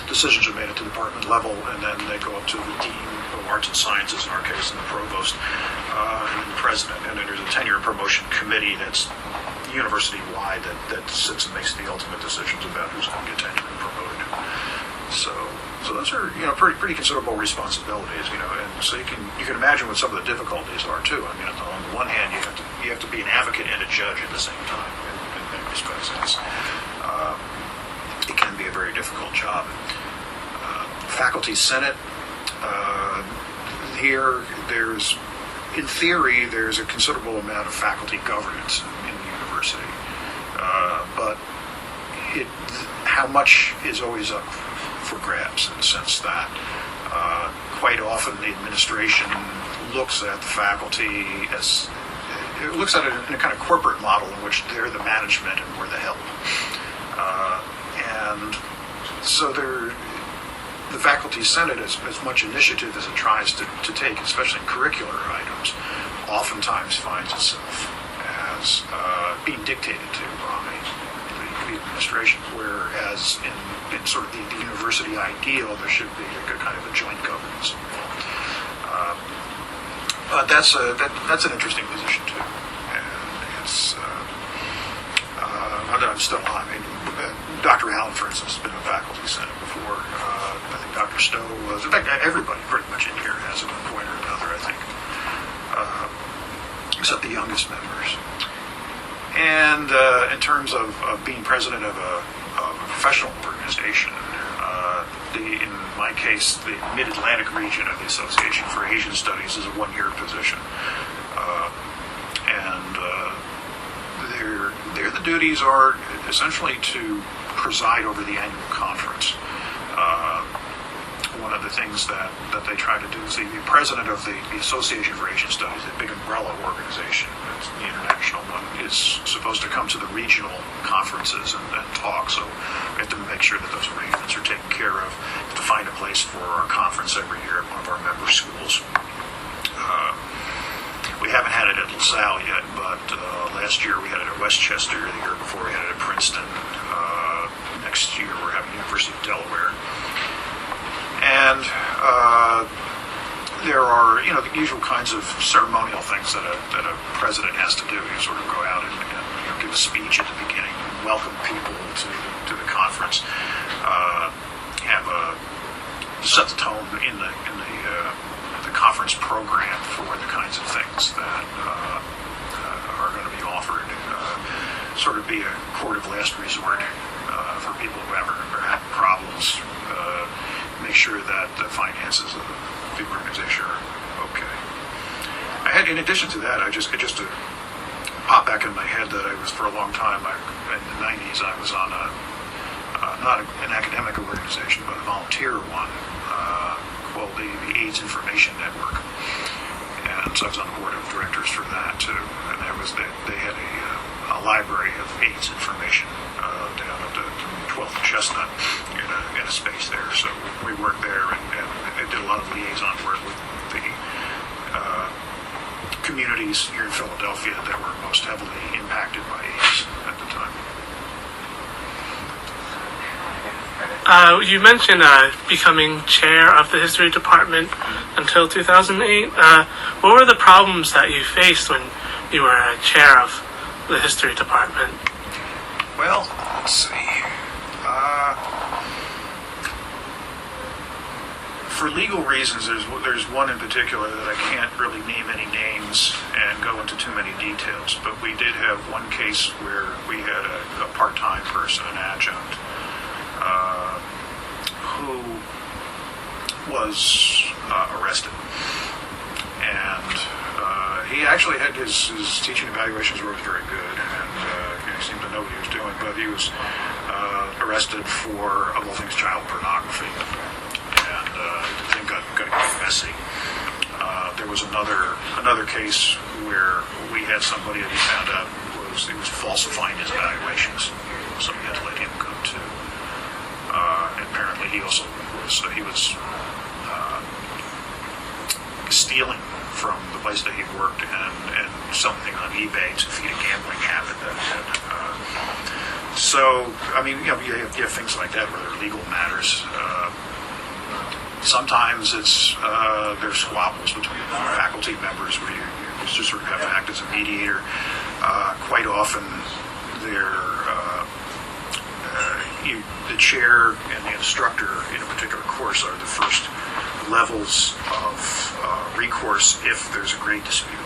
decisions are made at the department level, and then they go up to the dean of arts and sciences, in our case, and the provost, and then the president. And then there's a tenure and promotion committee that's university-wide that sits and makes the ultimate decisions about who's going to get tenure and promoted. So those are pretty considerable responsibilities, and so you can imagine what some of the difficulties are too. I mean, on the one hand, you have to be an advocate and a judge at the same time in many respects. It can be a very difficult job. Faculty Senate, here in theory, there's a considerable amount of faculty governance in the university, but how much is always up for grabs in the sense that quite often the administration looks at the faculty it looks at it in a kind of corporate model in which they're the management and we're the help. And so the Faculty Senate, as much initiative as it tries to take, especially in curricular items, oftentimes finds itself as being dictated to by the administration, whereas in sort of the university ideal, there should be a kind of a joint governance. But that's an interesting position too, and it's I'm still on. I mean, Dr. Allen, for instance, has been in Faculty Senate before. I think Dr. Stowe was. In fact, everybody pretty much in here has at one point or another, I think, except the youngest members. And in terms of being president of a professional organization, in my case, the Mid-Atlantic region of the Association for Asian Studies is a one-year position. The duties are essentially to preside over the annual conference. One of the things that they try to do is the president of the Association for Asian Studies, a big umbrella organization, it's the international one, is supposed to come to the regional conferences and talk. So we have to make sure that those arrangements are taken care of. We have to find a place for our conference every year at one of our member schools. We haven't had it at LaSalle yet, but last year we had it at Westchester. The year before we had it at Princeton. Next year we're having University of Delaware. And there are, the usual kinds of ceremonial things that a president has to do. You sort of go out and give give a speech at the beginning, welcome people to the conference, set the tone in the conference program for the kinds of things that are going to be offered. Sort of be a court of last resort for people who are having problems. Make sure that the finances of the organization are okay. In addition to that, just to pop back in my head that I was for a long time. In the 90s, I was on not an academic organization, but a volunteer one called the AIDS Information Network, and so I was on the board of directors for that too. And they had a library of AIDS information down at the 12th and Chestnut in a space there. So we worked there and did a lot of liaison work with the communities here in Philadelphia that were most heavily impacted by AIDS at the time. You mentioned becoming chair of the history department until 2008. What were the problems that you faced when you were chair of the history department? Well, let's see. For legal reasons, there's one in particular that I can't really name any names and go into too many details, but we did have one case where we had a part-time person, an adjunct, who was arrested. And he actually had his teaching evaluations were very good, and he seemed to know what he was doing, but he was arrested for, of all things, child pornography. And the thing got messy. There was another case where we had somebody that we found out he was falsifying his evaluations, so we had to let him go too. And apparently he also was stealing from the place that he worked and something on eBay to feed a gambling habit so I mean, you have things like that where they're legal matters. Sometimes there's squabbles between faculty members where you just sort of have to act as a mediator. Quite often, the chair and the instructor in a particular course are the first levels of recourse if there's a grade dispute.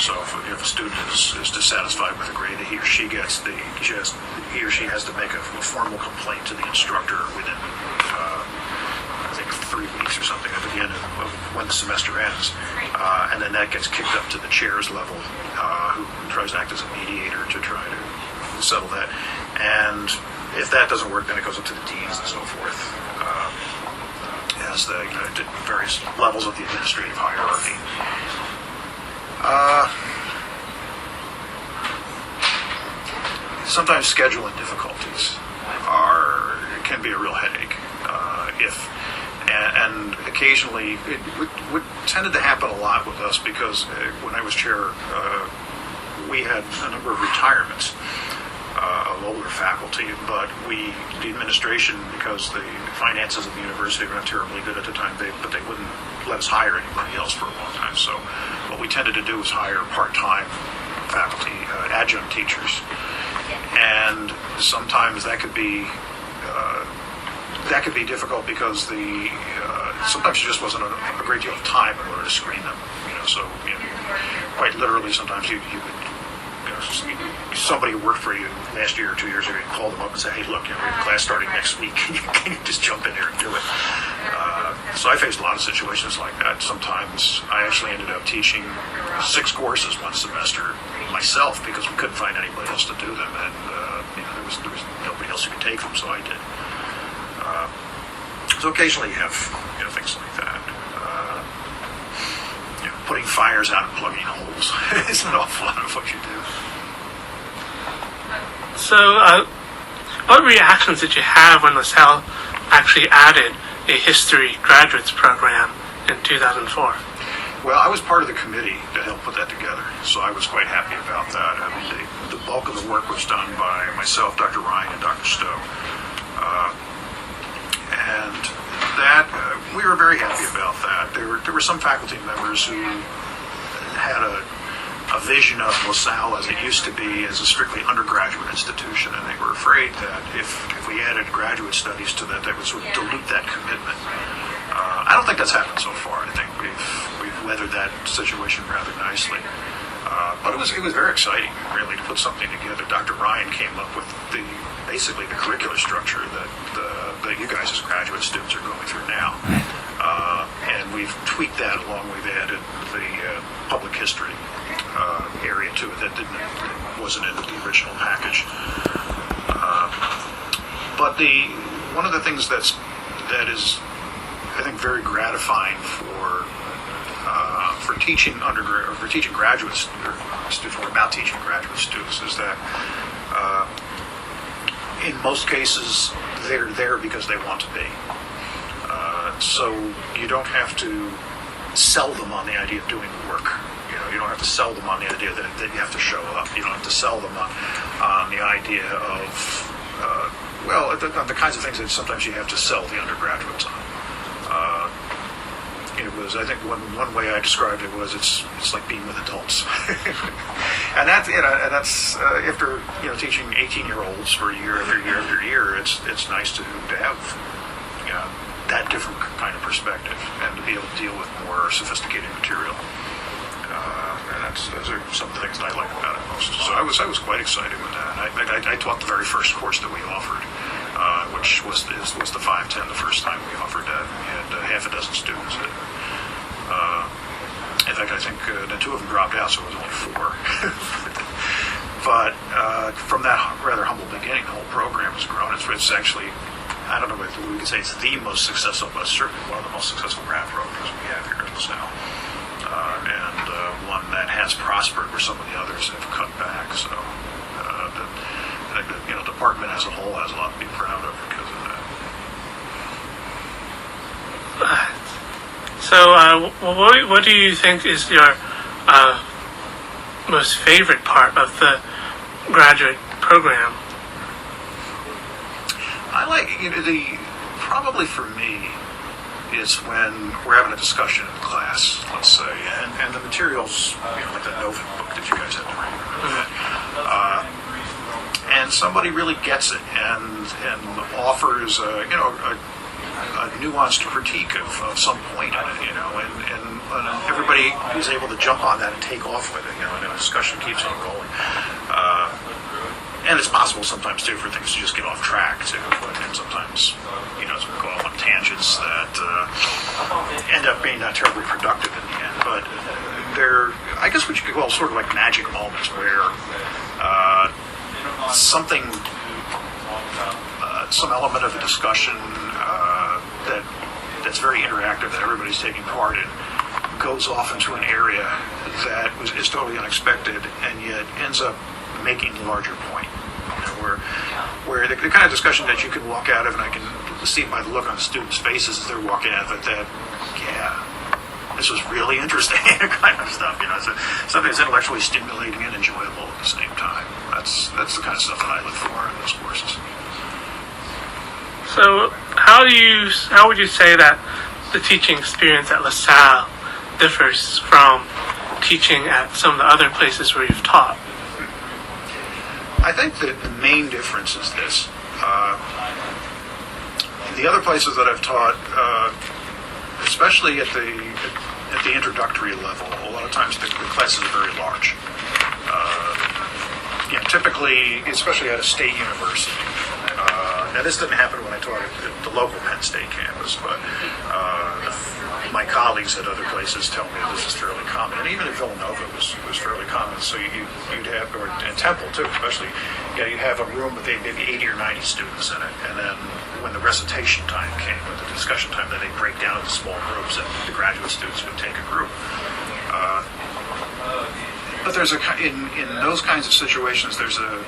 So if a student is dissatisfied with the grade that he or she gets, he or she has to make a formal complaint to the instructor within 3 weeks or something at the end of when the semester ends, and then that gets kicked up to the chair's level, who tries to act as a mediator to try to settle that. And if that doesn't work, then it goes up to the deans and so forth, as the various levels of the administrative hierarchy. Sometimes scheduling difficulties can be a real headache. And occasionally, what tended to happen a lot with us, because when I was chair, we had a number of retirements of older faculty, but the administration, because the finances of the university were not terribly good at the time, but they wouldn't let us hire anybody else for a long time. So what we tended to do was hire part-time faculty, adjunct teachers, and sometimes that could be difficult because sometimes there just wasn't a great deal of time in order to screen them. So quite literally, sometimes you somebody who worked for you last year or 2 years ago, you call them up and say, "Hey, look, we have a class starting next week. Can you just jump in there and do it?" So I faced a lot of situations like that. Sometimes I actually ended up teaching 6 courses one semester myself because we couldn't find anybody else to do them, and there was nobody else who could take them, so I did. So occasionally you have things like that. Putting fires out and plugging holes is an awful lot of what you do. So, what reactions did you have when LaSalle actually added a history graduates program in 2004? Well, I was part of the committee that helped put that together, so I was quite happy about that. I mean, the bulk of the work was done by myself, Dr. Ryan, and Dr. Stowe. And that, we were very happy about that. There were some faculty members who had a a vision of LaSalle as it used to be as a strictly undergraduate institution, and they were afraid that if we added graduate studies to that would sort of dilute that commitment. I don't think that's happened so far. I think we've weathered that situation rather nicely. But it was very exciting, really, to put something together. Dr. Ryan came up with basically the curricular structure that you guys as graduate students are going through now. And we've tweaked that along. We've added the public history area to it that wasn't in the original package. But one of the things that is, I think, very gratifying for teaching undergrad or for teaching graduate students, or about teaching graduate students, is that in most cases they're there because they want to be. So you don't have to sell them on the idea of doing work. You don't have to sell them on the idea that you have to show up. You don't have to sell them on the idea of the kinds of things that sometimes you have to sell the undergraduates on. It was, I think, one way I described it was it's like being with adults, and that's after teaching 18-year-olds for year after year after year. It's nice to have that different kind of perspective and to be able to deal with more sophisticated material. And those are some of the things that I like about it most. So I was quite excited with that. I taught the very first course that we offered, which was the 510. The first time we offered that, we had half a dozen students. In fact, I think the two of them dropped out, so it was only 4. But from that rather humble beginning, the whole program has grown. It's actually, I don't know whether we could say it's the most successful, but certainly one of the most successful grad programs we have here at LaSalle. And one that has prospered where some of the others have cut back. So I think the department as a whole has a lot to be proud of because of that. So what do you think is your most favorite part of the graduate program? I like probably for me is when we're having a discussion in class, let's say, and the materials, like the Nova book that you guys had to read, and somebody really gets it and offers a nuanced critique of some point in it, and everybody is able to jump on that and take off with it, and the discussion keeps on rolling. And it's possible sometimes, too, for things to just get off track, too. And sometimes, go off on tangents that end up being not terribly productive in the end. But they're, I guess what you could call sort of like magic moments where some element of a discussion that's very interactive, that everybody's taking part in, goes off into an area that is totally unexpected and yet ends up making a larger point. Where the kind of discussion that you can walk out of, and I can see by the look on the students' faces as they're walking out of it, that, this was really interesting, kind of stuff. So something that's intellectually stimulating and enjoyable at the same time. That's the kind of stuff that I look for in those courses. So how would you say that the teaching experience at LaSalle differs from teaching at some of the other places where you've taught? I think that the main difference is this. The other places that I've taught, especially at the introductory level, a lot of times the classes are very large. Typically, especially at a state university. Now, this didn't happen when I taught at the local Penn State campus, but my colleagues at other places tell me this is fairly common, and even at Villanova it was fairly common. So you'd have, or in Temple too, especially, you'd have a room with maybe 80 or 90 students in it, and then when the recitation time came, or the discussion time, then they'd break down into small groups, and the graduate students would take a group. But there's in those kinds of situations, there's a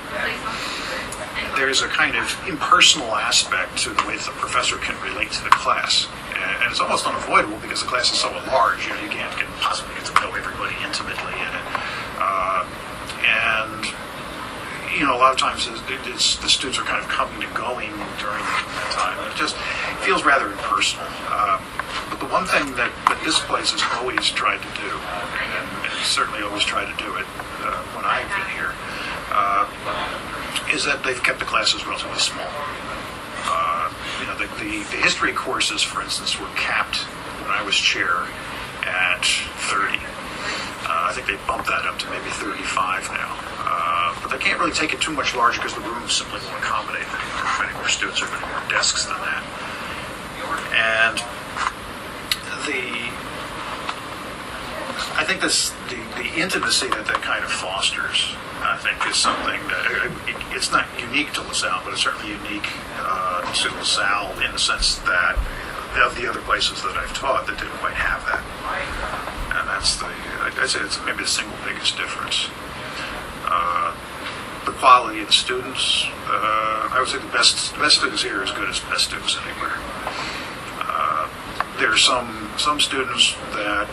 kind of impersonal aspect to the way that the professor can relate to the class. And it's almost unavoidable because the class is so large, you can't possibly get to know everybody intimately in it. And a lot of times the students are kind of coming and going during that time. It just feels rather impersonal. the one thing that this place has always tried to do, and certainly always tried to do it when I've been here, is that they've kept the classes relatively small. The history courses, for instance, were capped when I was chair at 30. I think they bumped that up to maybe 35 now. But they can't really take it too much larger because the rooms simply won't accommodate many more students or many more desks than that. And I think the intimacy that kind of fosters, I think, is something that it's not unique to LaSalle, but it's certainly unique to LaSalle in the sense that of the other places that I've taught that didn't quite have that. And that's I'd say it's maybe the single biggest difference. The quality of the students, I would say the best students here are as good as the best students anywhere. There are some students that,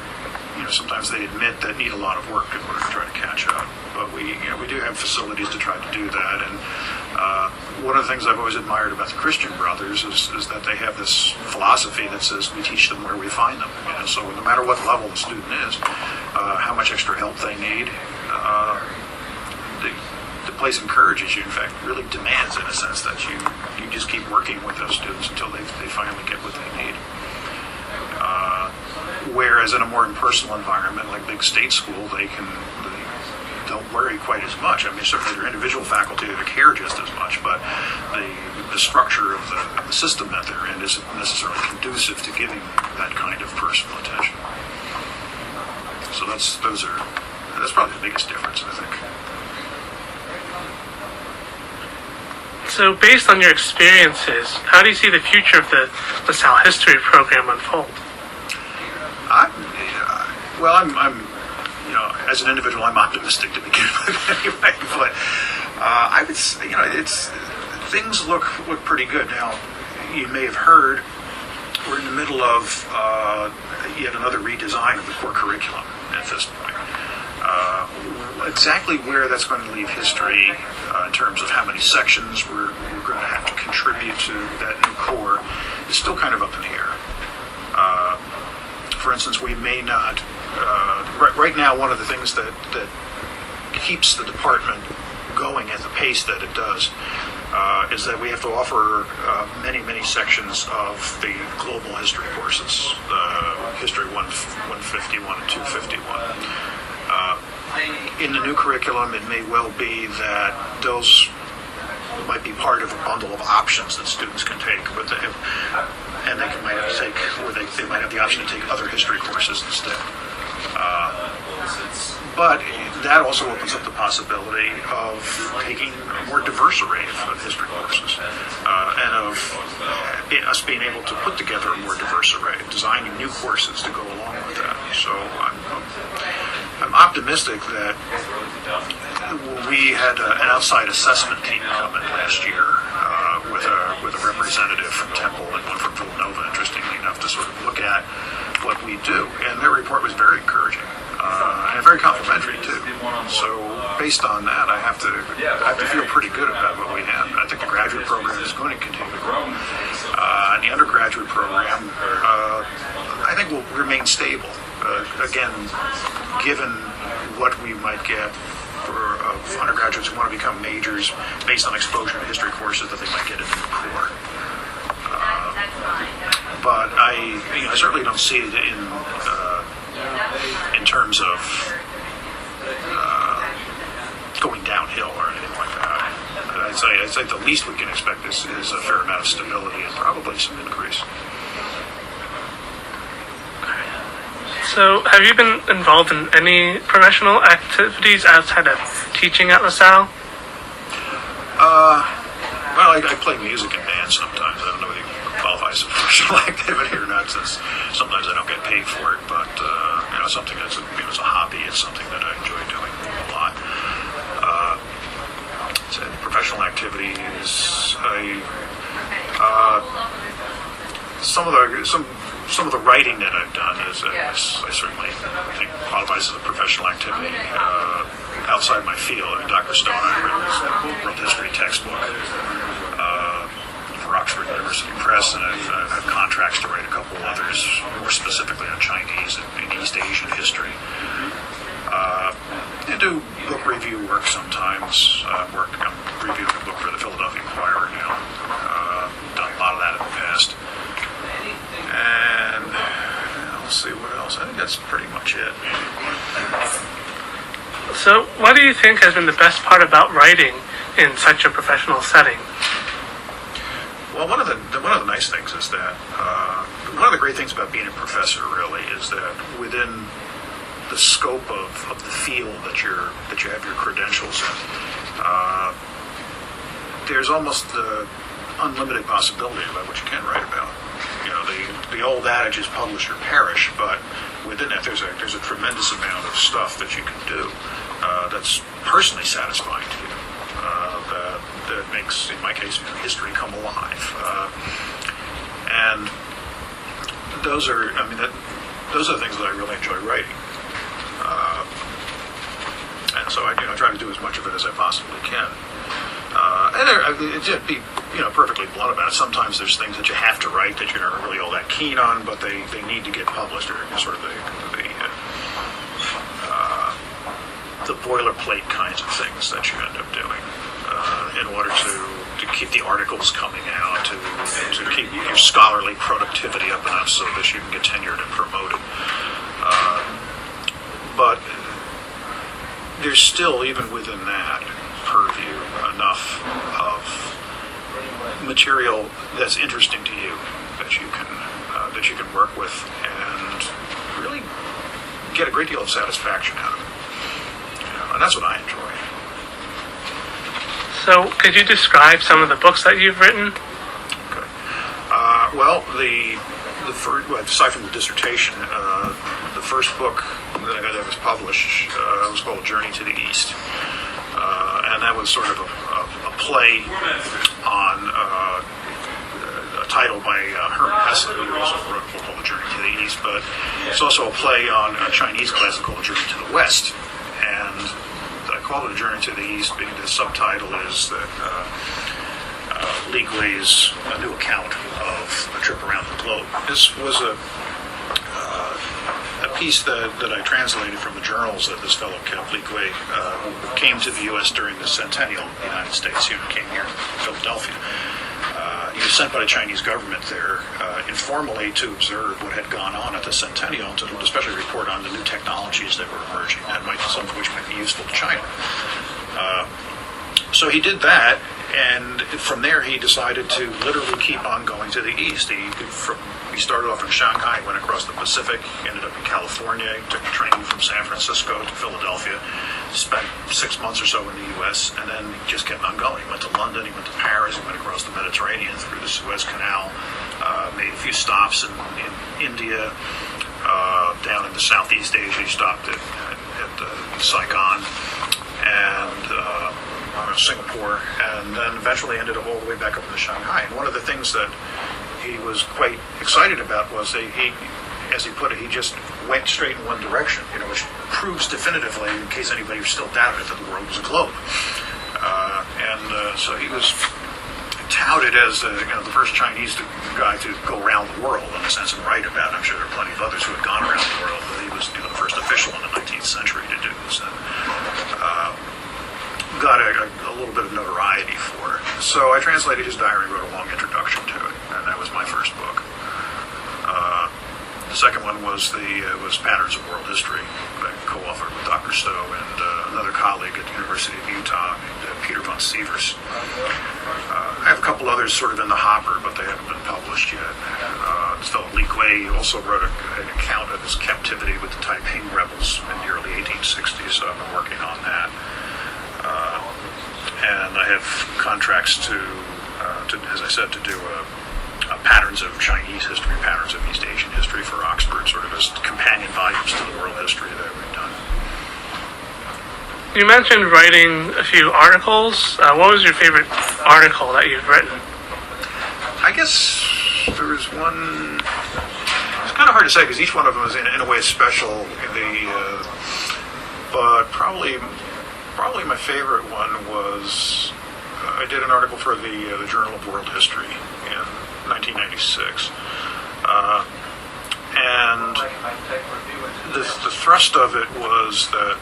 sometimes they admit that need a lot of work in order to try to catch up. But we do have facilities to try to do that. And one of the things I've always admired about the Christian Brothers is that they have this philosophy that says we teach them where we find them. So no matter what level the student is, how much extra help they need, the place encourages you, in fact, really demands, in a sense, that you just keep working with those students until they finally get what they need. Whereas in a more impersonal environment like big state school, they don't worry quite as much. I mean, certainly their individual faculty that care just as much, but the structure of the system that they're in isn't necessarily conducive to giving that kind of personal attention. So that's probably the biggest difference, I think. So based on your experiences, how do you see the future of the LaSalle history program unfold? I'm as an individual, I'm optimistic to begin with anyway, but I would say, things look pretty good. Now, you may have heard we're in the middle of yet another redesign of the core curriculum at this point. Exactly where that's going to leave history in terms of how many sections we're going to have to contribute to that new core is still kind of up in the air. For instance, we may not. Right now, one of the things that keeps the department going at the pace that it does is that we have to offer many sections of the global history courses, History 151 and 251. In the new curriculum, it may well be that those might be part of a bundle of options that students can take, but they might have to take, or they might have the option to take other history courses instead. But that also opens up the possibility of taking a more diverse array of history courses, and of us being able to put together a more diverse array, designing new courses to go along with that. So I'm optimistic that we had an outside assessment team come in last year with a representative from Temple and one from Villanova, interestingly enough, to sort of look at what we do. And their report was very encouraging and very complimentary too. So based on that, I have to feel pretty good about what we have. I think the graduate program is going to continue to grow. And the undergraduate program, I think, will remain stable. Again, given what we might get for undergraduates who want to become majors based on exposure to history courses that they might get in the core. But I certainly don't see it in terms of going downhill or anything like that. I'd say the least we can expect is a fair amount of stability and probably some increase. So, have you been involved in any professional activities outside of teaching at LaSalle? Well, I play music in bands sometimes. I don't know whether it qualifies as a professional activity or not, since sometimes I don't get paid for it. But something that's it's a hobby. It's something that I enjoy doing a lot. So professional activities. Some of the writing that I've done is I certainly think qualifies as a professional activity outside my field. I mean, Dr. Stone, I wrote this world history textbook for Oxford University Press, and I've contracts to write a couple others more specific work sometimes. I'm reviewing a book for the Philadelphia Inquirer now. Done a lot of that in the past. And let's see what else. I think that's pretty much it. So, what do you think has been the best part about writing in such a professional setting? Well, one of the nice things is that one of the great things about being a professor really is that within the scope of the field that you have your credentials in, there's almost unlimited possibility about what you can write about. You know, the old adage is publish or perish, but within that there's a tremendous amount of stuff that you can do that's personally satisfying to you. That makes, in my case, history come alive. And those are the things that I really enjoy writing. And so I try to do as much of it as I possibly can. And to be perfectly blunt about it, sometimes there's things that you have to write that you're not really all that keen on, but they need to get published, or sort of the boilerplate kinds of things that you end up doing in order to keep the articles coming out, to keep your scholarly productivity up enough so that you can get tenured and promoted. But there's still, even within that purview, enough of material that's interesting to you that you can work with and really get a great deal of satisfaction out of it. And that's what I enjoy. So, could you describe some of the books that you've written? Okay. Well, aside from the dissertation, the first book that was published was called Journey to the East. And that was sort of a play on a title by Hermann Hesse, who also wrote a book called Journey to the East, but it's also a play on a Chinese classic called Journey to the West. And I call it A Journey to the East because the subtitle is that Li Gui's new account of a trip around the globe. This was a piece that I translated from the journals that this fellow kept, Li Gui, who came to the U.S. during the centennial of the United States. He came here to Philadelphia. He was sent by the Chinese government there informally to observe what had gone on at the centennial, and to especially report on the new technologies that were emerging, some of which might be useful to China. So he did that, and from there he decided to literally keep on going to the east. He started off in Shanghai, went across the Pacific, ended up in California, took a train from San Francisco to Philadelphia, spent 6 months or so in the U.S., and then he just kept on going. He went to London, he went to Paris, he went across the Mediterranean through the Suez Canal, made a few stops in India, down in the Southeast Asia. He stopped at Saigon and Singapore, and then eventually ended up all the way back up to Shanghai. And one of the things that he was quite excited about was that he, as he put it, he just went straight in one direction, which proves definitively, in case anybody still doubted it, that the world was a globe. So he was touted as the first Chinese guy to go around the world, in a sense, and write about it. I'm sure there are plenty of others who had gone around the world, but he was the first official in the 19th century to do this. And got a little bit of notoriety for it. So I translated his diary, wrote a long introduction to it, and that was my first book. The second one was Patterns of World History, that I co-authored with Dr. Stowe and another colleague at the University of Utah, Peter von Sievers. I have a couple others sort of in the hopper, but they haven't been published yet. This fellow Li Gui also wrote an account of his captivity with the Taiping rebels in the early 1860s, so I've been working on that. And I have contracts to, as I said, to do patterns of Chinese history, patterns of East Asian history for Oxford, sort of as companion volumes to the world history that we've done. You mentioned writing a few articles. What was your favorite article that you've written? I guess there was one. It's kind of hard to say because each one of them is in a way special. But probably my favorite one was I did an article for the Journal of World History in 1996, and the thrust of it was that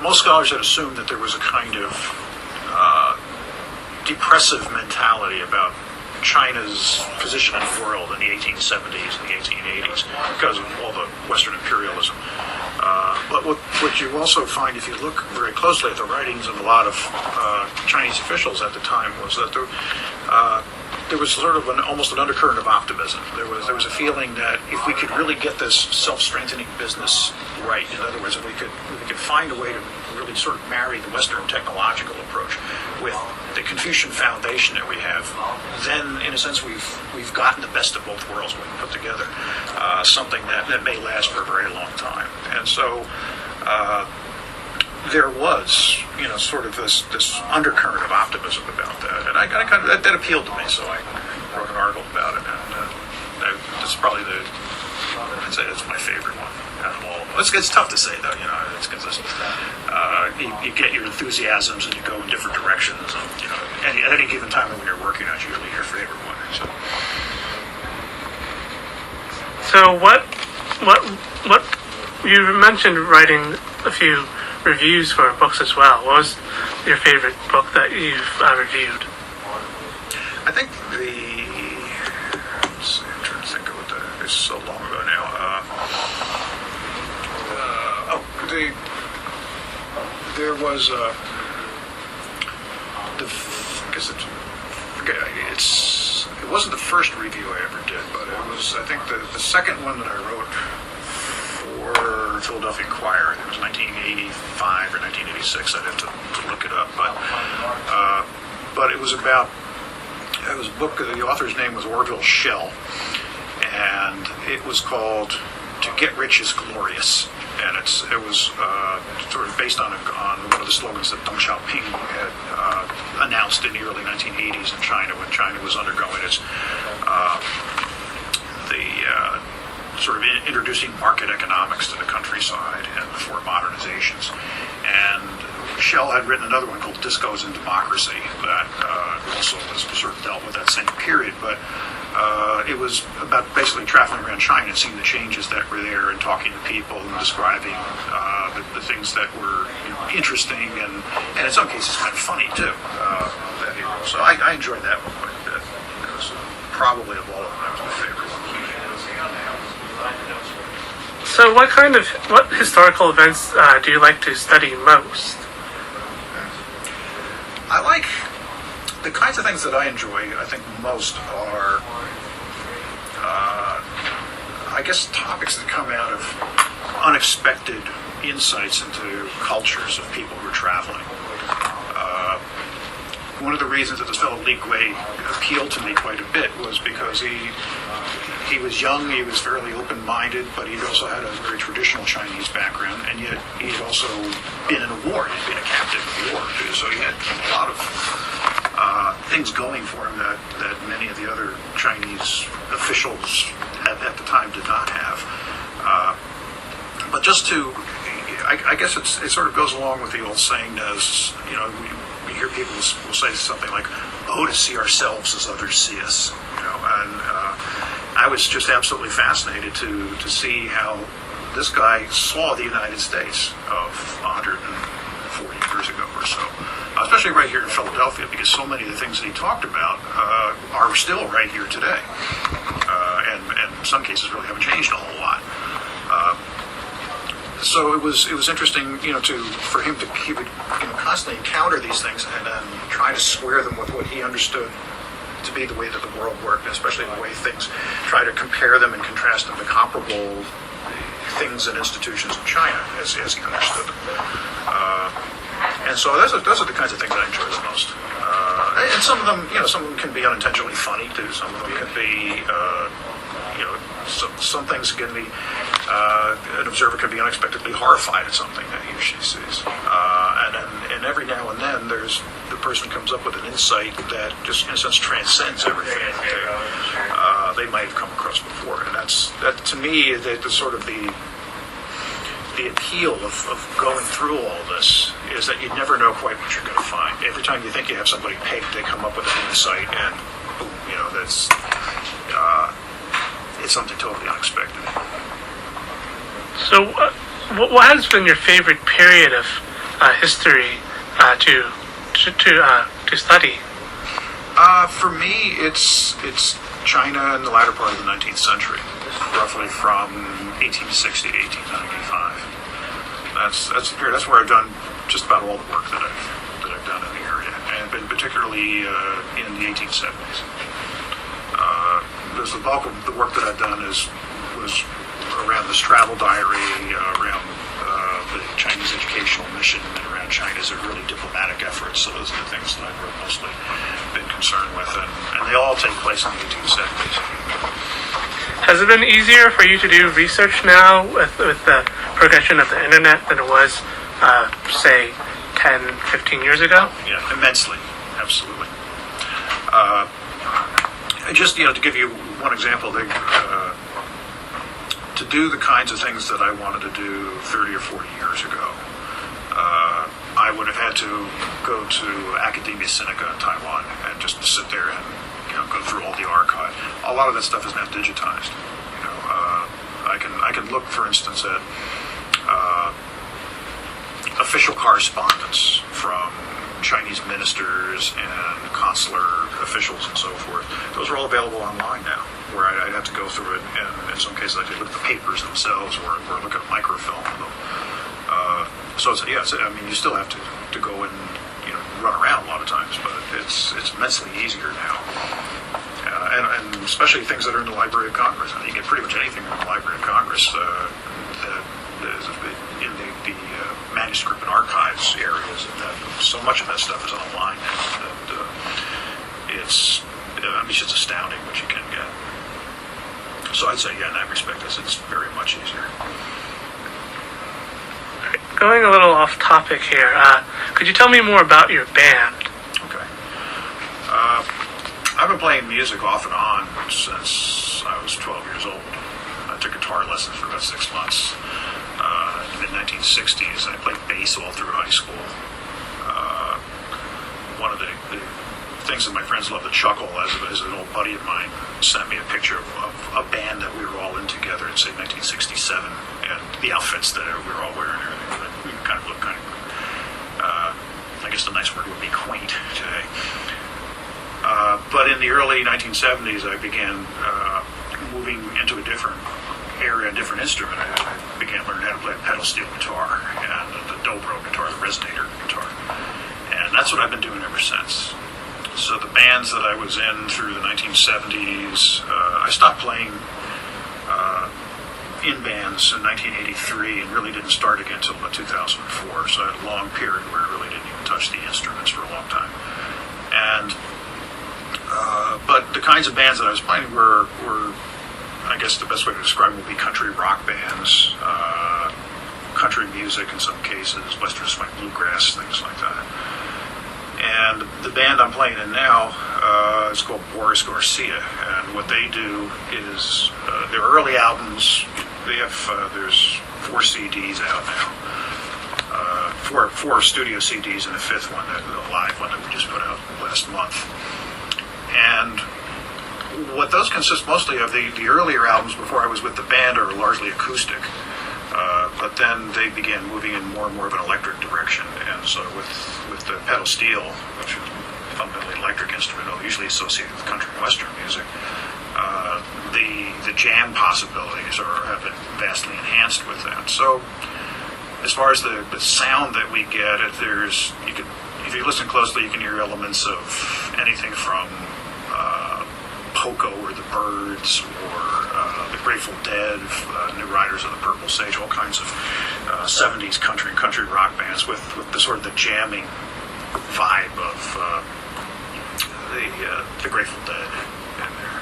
most scholars had assumed that there was a kind of depressive mentality about China's position in the world in the 1870s and the 1880s because of all the Western imperialism. But what you also find, if you look very closely at the writings of a lot of Chinese officials at the time, was that there was sort of almost an undercurrent of optimism. There was a feeling that if we could really get this self-strengthening business right, in other words, if we could find a way to really sort of marry the Western technological approach with the Confucian foundation that we have, then in a sense we've gotten the best of both worlds. We can put together something that may last for a very long time. And so there was, sort of this undercurrent of optimism about that, and I kind of that appealed to me. So I wrote an article about it, and that's probably I'd say that's my favorite one out of all. It's tough to say though, it's because you get your enthusiasms and you go in different directions, and at any given time when you're working on it, usually your favorite one. So what you mentioned writing a few reviews for books as well. What was your favorite book that you've reviewed? I think I'm trying to think of what it's so long ago now. There was it wasn't the first review I ever did, but it was, I think, the second one that I wrote for Philadelphia Inquirer. It was 1985 or 1986. I'd have to look it up, but it was about. It was a book. The author's name was Orville Schell, and it was called "To Get Rich is Glorious," and it was sort of based on one of the slogans that Deng Xiaoping had announced in the early 1980s in China, when China was undergoing its sort of introducing market economics to the countryside and before modernizations. And Schell had written another one called Discos in Democracy that also was sort of dealt with that same period, but it was about basically traveling around China and seeing the changes that were there and talking to people and describing the things that were interesting and in some cases kind of funny too. So I enjoyed that one quite a bit. It was probably of all of them, that was my favorite one. So what historical events do you like to study most? I like the kinds of things that I enjoy. I think most are, I guess, topics that come out of unexpected insights into cultures of people who are traveling. One of the reasons that this fellow Li Gui appealed to me quite a bit was because he was young, he was fairly open-minded, but he also had a very traditional Chinese background, and yet he had also been in a war. He'd been a captive in war, too, so he had a lot of things going for him that many of the other Chinese officials at the time did not have. But just to, I guess it sort of goes along with the old saying, as we hear people will say something like, "Oh, to see ourselves as others see us," and I was just absolutely fascinated to see how this guy saw the United States of 140 years ago or so, especially right here in Philadelphia, because so many of the things that he talked about are still right here today, and in some cases really haven't changed a whole lot. So it was interesting, for him he would constantly encounter these things and then try to square them with what he understood to be the way that the world worked, and especially the way things, try to compare them and contrast them to comparable things and institutions in China as he understood them. And so those are the kinds of things I enjoy the most. And some of them can be unintentionally funny too. Some of them can be, some things can be, an observer can be unexpectedly horrified at something that he or she sees. And every now and then the person comes up with an insight that just in a sense transcends everything that they might have come across before. And that to me, the sort of the appeal of going through all this is that you never know quite what you're going to find. Every time you think you have somebody pegged, they come up with an insight, and boom, that's it's something totally unexpected. So, what has been your favorite period of history to study? For me, it's China in the latter part of the 19th century, roughly from 1860 to 1895. That's the period. That's where I've done just about all the work that I've done in the area, and been particularly in the 1870s. There's the bulk of the work that I've done was around this travel diary, around the Chinese educational mission, and around China's really diplomatic efforts. So those are the things that I've mostly been concerned with, and they all take place in the 1870s. Has it been easier for you to do research now with the progression of the internet than it was, say, 10, 15 years ago? Yeah, immensely. Absolutely. Just, to give you one example, to do the kinds of things that I wanted to do 30 or 40 years ago, I would have had to go to Academia Sinica in Taiwan and just sit there and go through all the archive. A lot of that stuff is now digitized. I can look, for instance, at official correspondence from Chinese ministers and consular officials and so forth. Those are all available online now, where I'd have to go through it, and in some cases I'd look at the papers themselves or look at microfilm of them. So you still have to go and run around a lot of times, but it's immensely easier now. And especially things that are in the Library of Congress. You get pretty much anything in the Library of Congress that is in the manuscript and archives areas. So much of that stuff is online now that it's just astounding what you can get. So I'd say, in that respect, it's very much easier. Going a little off topic here, could you tell me more about your band? Okay. I've been playing music off and on since I was 12 years old. I took guitar lessons for about 6 months. In the mid-1960s, I played bass all through high school. One of the things that my friends love to chuckle as an old buddy of mine sent me a picture of a band that we were all in together in, say, 1967, and the outfits that we were all wearing. We kind of look I guess the nice word would be quaint today. But in the early 1970s, I began moving into a different area, a different instrument. I began learning how to play a pedal steel guitar and the dobro guitar, the resonator guitar. And that's what I've been doing ever since. So the bands that I was in through the 1970s, I stopped playing in bands in 1983 and really didn't start again until about 2004. So I had a long period where I really didn't even touch the instruments for a long time. And but the kinds of bands that I was playing were I guess the best way to describe them would be country rock bands, country music in some cases, western swing bluegrass, things like that. And the band I'm playing in now is called Boris Garcia, and what they do is their early albums. They have there's 4 CDs out now, four studio CDs and a 5th one, the live one that we just put out last month. And what those consist mostly of, the earlier albums before I was with the band are largely acoustic. But then they began moving in more and more of an electric direction. And so with the pedal steel, which is fundamentally an electric instrument, usually associated with country and western music, the jam possibilities have been vastly enhanced with that. So as far as the sound that we get, if you listen closely, you can hear elements of anything from Poco or the Byrds or the Grateful Dead, New Riders of the Purple Sage, all kinds of 70s country and country rock bands with the sort of the jamming vibe of the Grateful Dead in there.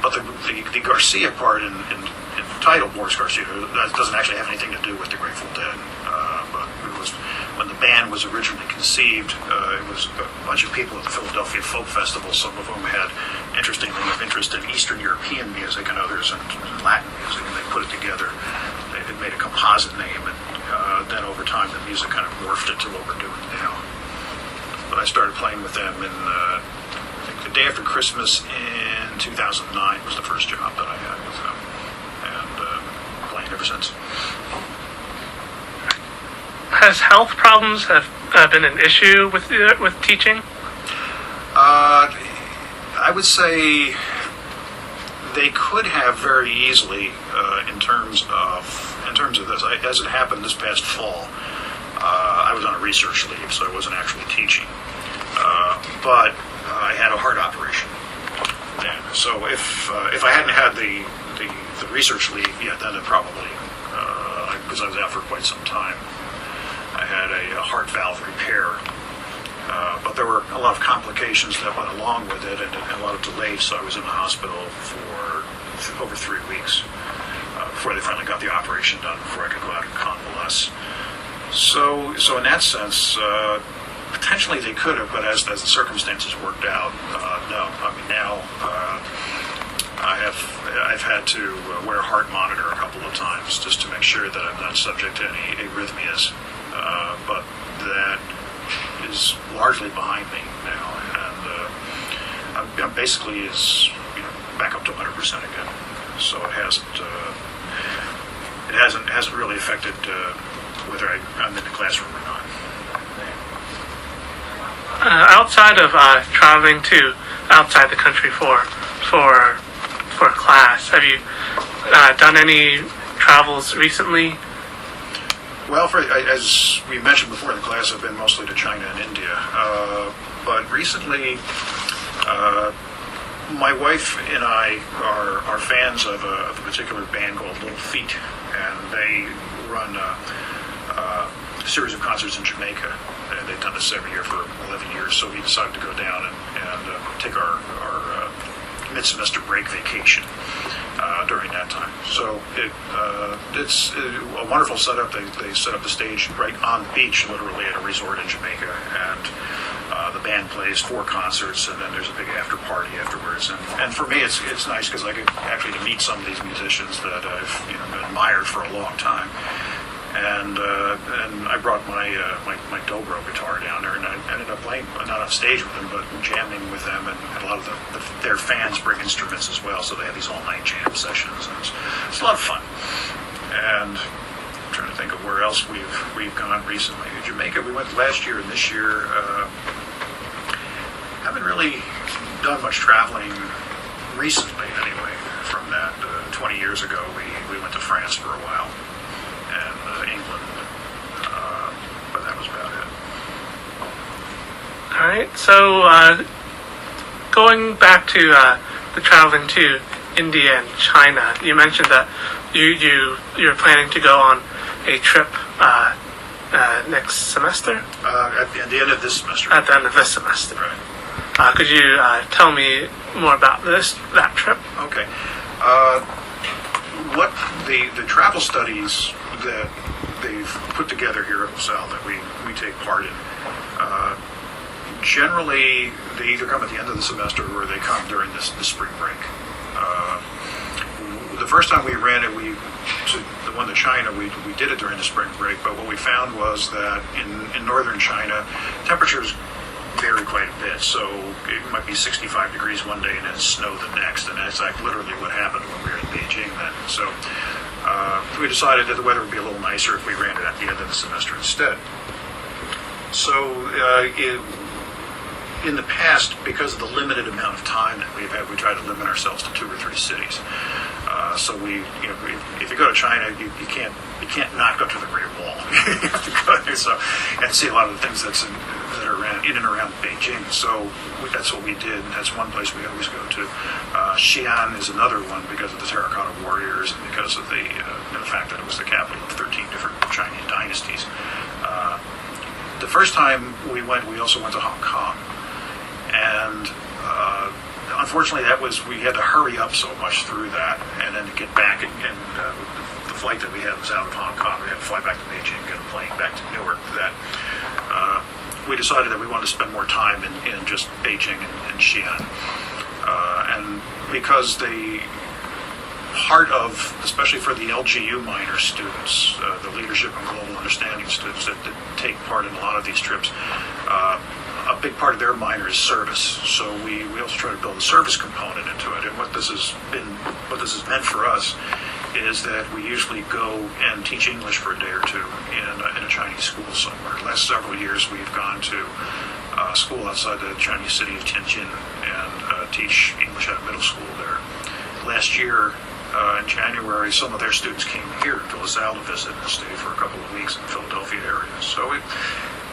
But the Garcia part in the title, Boris Garcia, that doesn't actually have anything to do with the Grateful Dead. But it was when the band was originally conceived, it was a bunch of people at the Philadelphia Folk Festival, some of whom had interest in Eastern European music and others in Latin music, and they put it together. They had made a composite name, and then over time the music kind of morphed into what we're doing now. But I started playing with them in, I think the day after Christmas in 2009 was the first job that I had with them, and playing ever since. has health problems have been an issue with teaching? I would say they could have very easily in terms of this. As it happened this past fall, I was on a research leave, so I wasn't actually teaching. But I had a heart operation. And so if I hadn't had the research leave yet, then it probably, because I was out for quite some time, I had a heart valve repair. But there were a lot of complications that went along with it and a lot of delays, so I was in the hospital for over 3 weeks before they finally got the operation done, before I could go out and convalesce. So in that sense, potentially they could have, but as the circumstances worked out, no. I mean, now I've had to wear a heart monitor a couple of times just to make sure that I'm not subject to any arrhythmias. But that is largely behind me now, and I'm basically back up to 100% again. So it hasn't really affected whether I'm in the classroom or not. Outside of traveling to outside the country for class, have you done any travels recently? Well, as we mentioned before in the class, I've been mostly to China and India. But recently, my wife and I are fans of a particular band called Little Feat, and they run a series of concerts in Jamaica. And they've done this every year for 11 years, so we decided to go down and take our mid-semester break vacation during that time. So it's a wonderful setup. They set up the stage right on the beach, literally at a resort in Jamaica, and the band plays 4 concerts, and then there's a big after party afterwards. And for me, it's nice because I get actually to meet some of these musicians that I've admired for a long time. And I brought my dobro guitar down there, and I ended up playing, not on stage with them, but jamming with them, and a lot of their fans bring instruments as well, so they have these all-night jam sessions, and it's a lot of fun. And I'm trying to think of where else we've gone recently. In Jamaica, we went last year, and this year, haven't really done much traveling recently, anyway. From that, 20 years ago, we went to France for a while. England, but that was about it. All right. So going back to the traveling to India and China, you mentioned that you're planning to go on a trip next semester. At the end of this semester. At the end of this semester. Right. Could you tell me more about that trip? Okay. What the travel studies that they've put together here at LaSalle that we take part in, generally they either come at the end of the semester or they come during the spring break. The first time we ran it, the one to China, we did it during the spring break, but what we found was that in northern China, temperatures vary quite a bit, so it might be 65 degrees one day and then snow the next, and that's like literally what happened when we were in Beijing then. So we decided that the weather would be a little nicer if we ran it at the end of the semester instead. So in the past, because of the limited amount of time that we've had, we try to limit ourselves to 2 or 3 cities. So if you go to China, you can't not go to the Great Wall. You have to go there and see a lot of the things that are in and around Beijing. So that's what we did. And that's one place we always go to. Xi'an is another one because of the Terracotta Warriors and because of the fact that it was the capital of 13 different Chinese dynasties. The first time we went, we also went to Hong Kong, and unfortunately, we had to hurry up so much through that, and then to get back, and the flight that we had was out of Hong Kong. We had to fly back to Beijing, get a plane back to Newark. That we decided that we wanted to spend more time in just Beijing and Xi'an, and because part of, especially for the LGU minor students, the Leadership and Global Understanding students that take part in a lot of these trips, a big part of their minor is service. So we also try to build a service component into it. And what this has meant for us is that we usually go and teach English for a day or two in a Chinese school somewhere. The last several years, we've gone to a school outside the Chinese city of Tianjin and teach English at a middle school there. Last year, in January, some of their students came here to LaSalle to visit and stay for a couple of weeks in the Philadelphia area. So we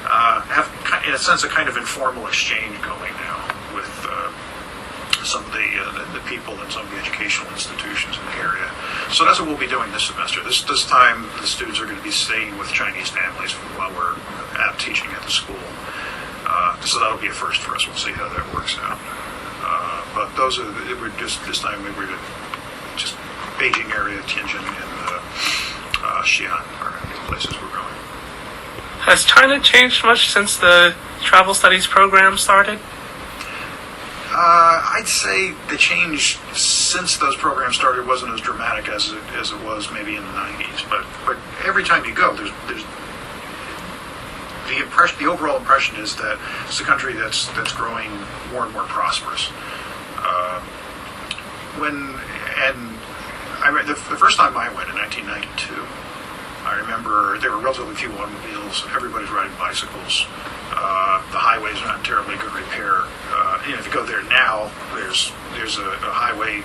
have, in a sense, a kind of informal exchange going now with some of the people in some of the educational institutions in the area. So that's what we'll be doing this semester. This time, the students are going to be staying with Chinese families while we're out teaching at the school. So that'll be a first for us. We'll see how that works out. But those are this time we were just Beijing area, Tianjin, and Xi'an are the places we're going. Has China changed much since the travel studies program started? I'd say the change since those programs started wasn't as dramatic as it was maybe in the 90s. But every time you go, there's the impression. The overall impression is that it's a country that's growing more and more prosperous. The first time I went in 1992, I remember there were relatively few automobiles. Everybody's riding bicycles. The highways are not in terribly good repair. If you go there now, there's a highway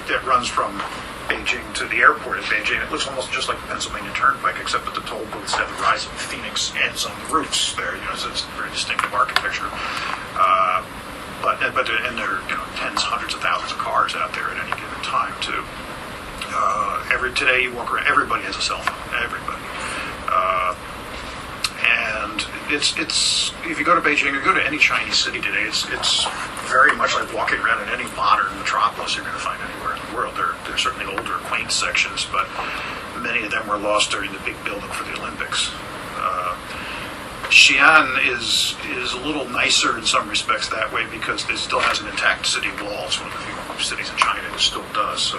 that runs from Beijing to the airport at Beijing. It looks almost just like the Pennsylvania Turnpike, except that the toll booths have the rise of the phoenix ends on the roofs there. So it's very distinctive architecture. But there are tens, hundreds of thousands of cars out there at any given time too. Today you walk around, everybody has a cell phone. Everybody. And it's if you go to Beijing or go to any Chinese city today, it's very much like walking around in any modern metropolis you're going to find anywhere in the world. There are certainly older, quaint sections, but many of them were lost during the big building for the Olympics. Xi'an is a little nicer in some respects that way because it still has an intact city wall. It's one of the few cities in China that still does. So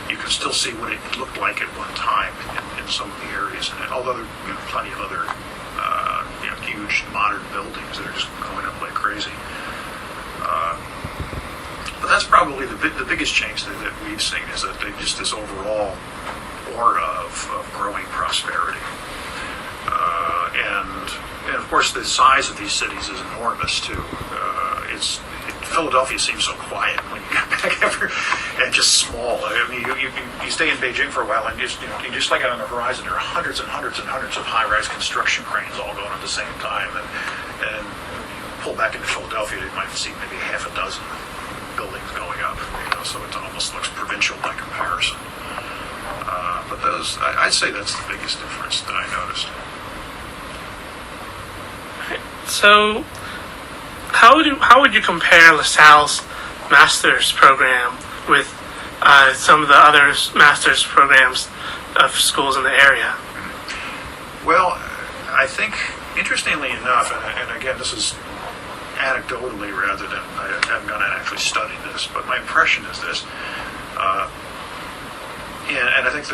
you can still see what it looked like at one time in some of the areas. And although there are plenty of other huge modern buildings that are just going up like crazy. But that's probably the biggest change that we've seen is that just this overall aura of growing prosperity. And of course, the size of these cities is enormous too. Philadelphia seems so quiet when you get back and just small. I mean, you stay in Beijing for a while, and you just like out on the horizon, there are hundreds and hundreds and hundreds of high-rise construction cranes all going at the same time. And when you pull back into Philadelphia, you might see maybe half a dozen buildings going up. So it almost looks provincial by comparison. But I'd say that's the biggest difference that I noticed. So, how would you compare LaSalle's master's program with some of the other master's programs of schools in the area? Well, I think, interestingly enough, and again, this is anecdotally rather than I haven't gone and actually studied this, but my impression is this, and I think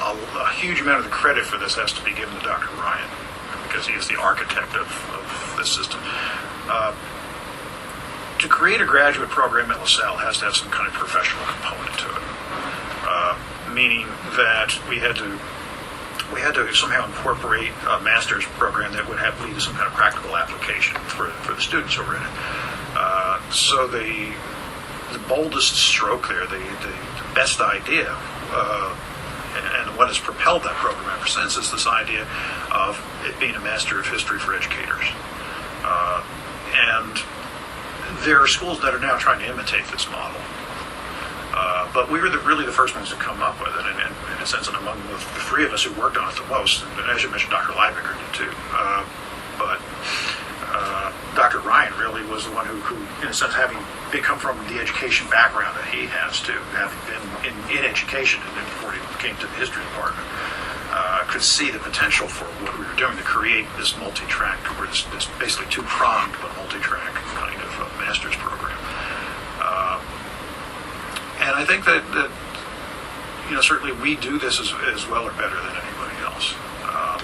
a huge amount of the credit for this has to be given to Dr. Ryan, because he is the architect of this system. To create a graduate program at LaSalle has to have some kind of professional component to it, meaning that we had to somehow incorporate a master's program that would lead to some kind of practical application for the students who were in it. So the boldest stroke there, the best idea, and what has propelled that program ever since is this idea of it being a Master of History for educators. And there are schools that are now trying to imitate this model. But we were really the first ones to come up with it, and in a sense, and among the three of us who worked on it the most, and as you mentioned, Dr. Leibinger did too. But Dr. Ryan really was the one who, in a sense, having come from the education background that he has too, having been in education and then before he came to the history department, could see the potential for what we were doing to create this multi-track, or this basically two-pronged but multi-track kind of master's program. And I think that certainly we do this as well or better than anybody else,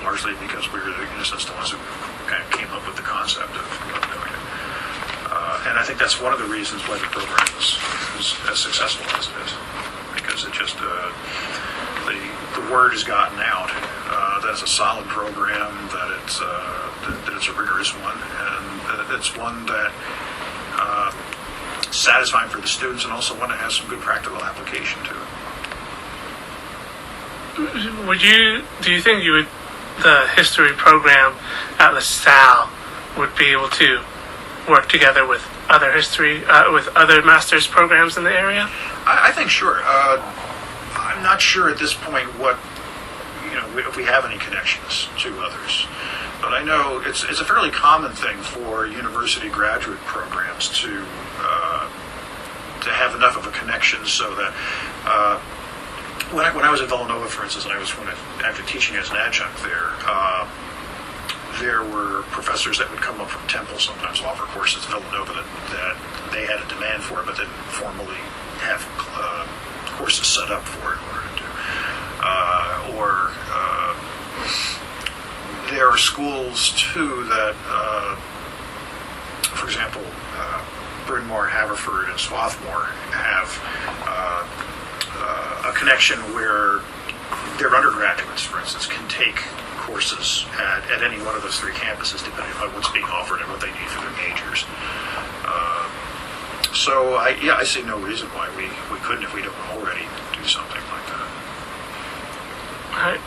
largely because we were, in a sense, the ones who kind of came up with the concept of doing it. And I think that's one of the reasons why the program is as successful as it is. because it just the word has gotten out that it's a solid program, that it's a rigorous one, and that it's one that satisfying for the students, and also one that has some good practical application to it. Do you think the history program at LaSalle would be able to work together with other with other master's programs in the area? I think sure. I'm not sure at this point if we have any connections to others. But I know it's a fairly common thing for university graduate programs to have enough of a connection so that when I was at Villanova, for instance, and after teaching as an adjunct there were professors that would come up from Temple, sometimes offer courses at Villanova that they had a demand for, but didn't formally have courses set up for in order to do. There are schools too that, for example, Bryn Mawr, Haverford, and Swarthmore have a connection where their undergraduates, for instance, can take courses at any one of those three campuses, depending on what's being offered and what they need for their majors. So I see no reason why we couldn't, if we don't already, do something like that.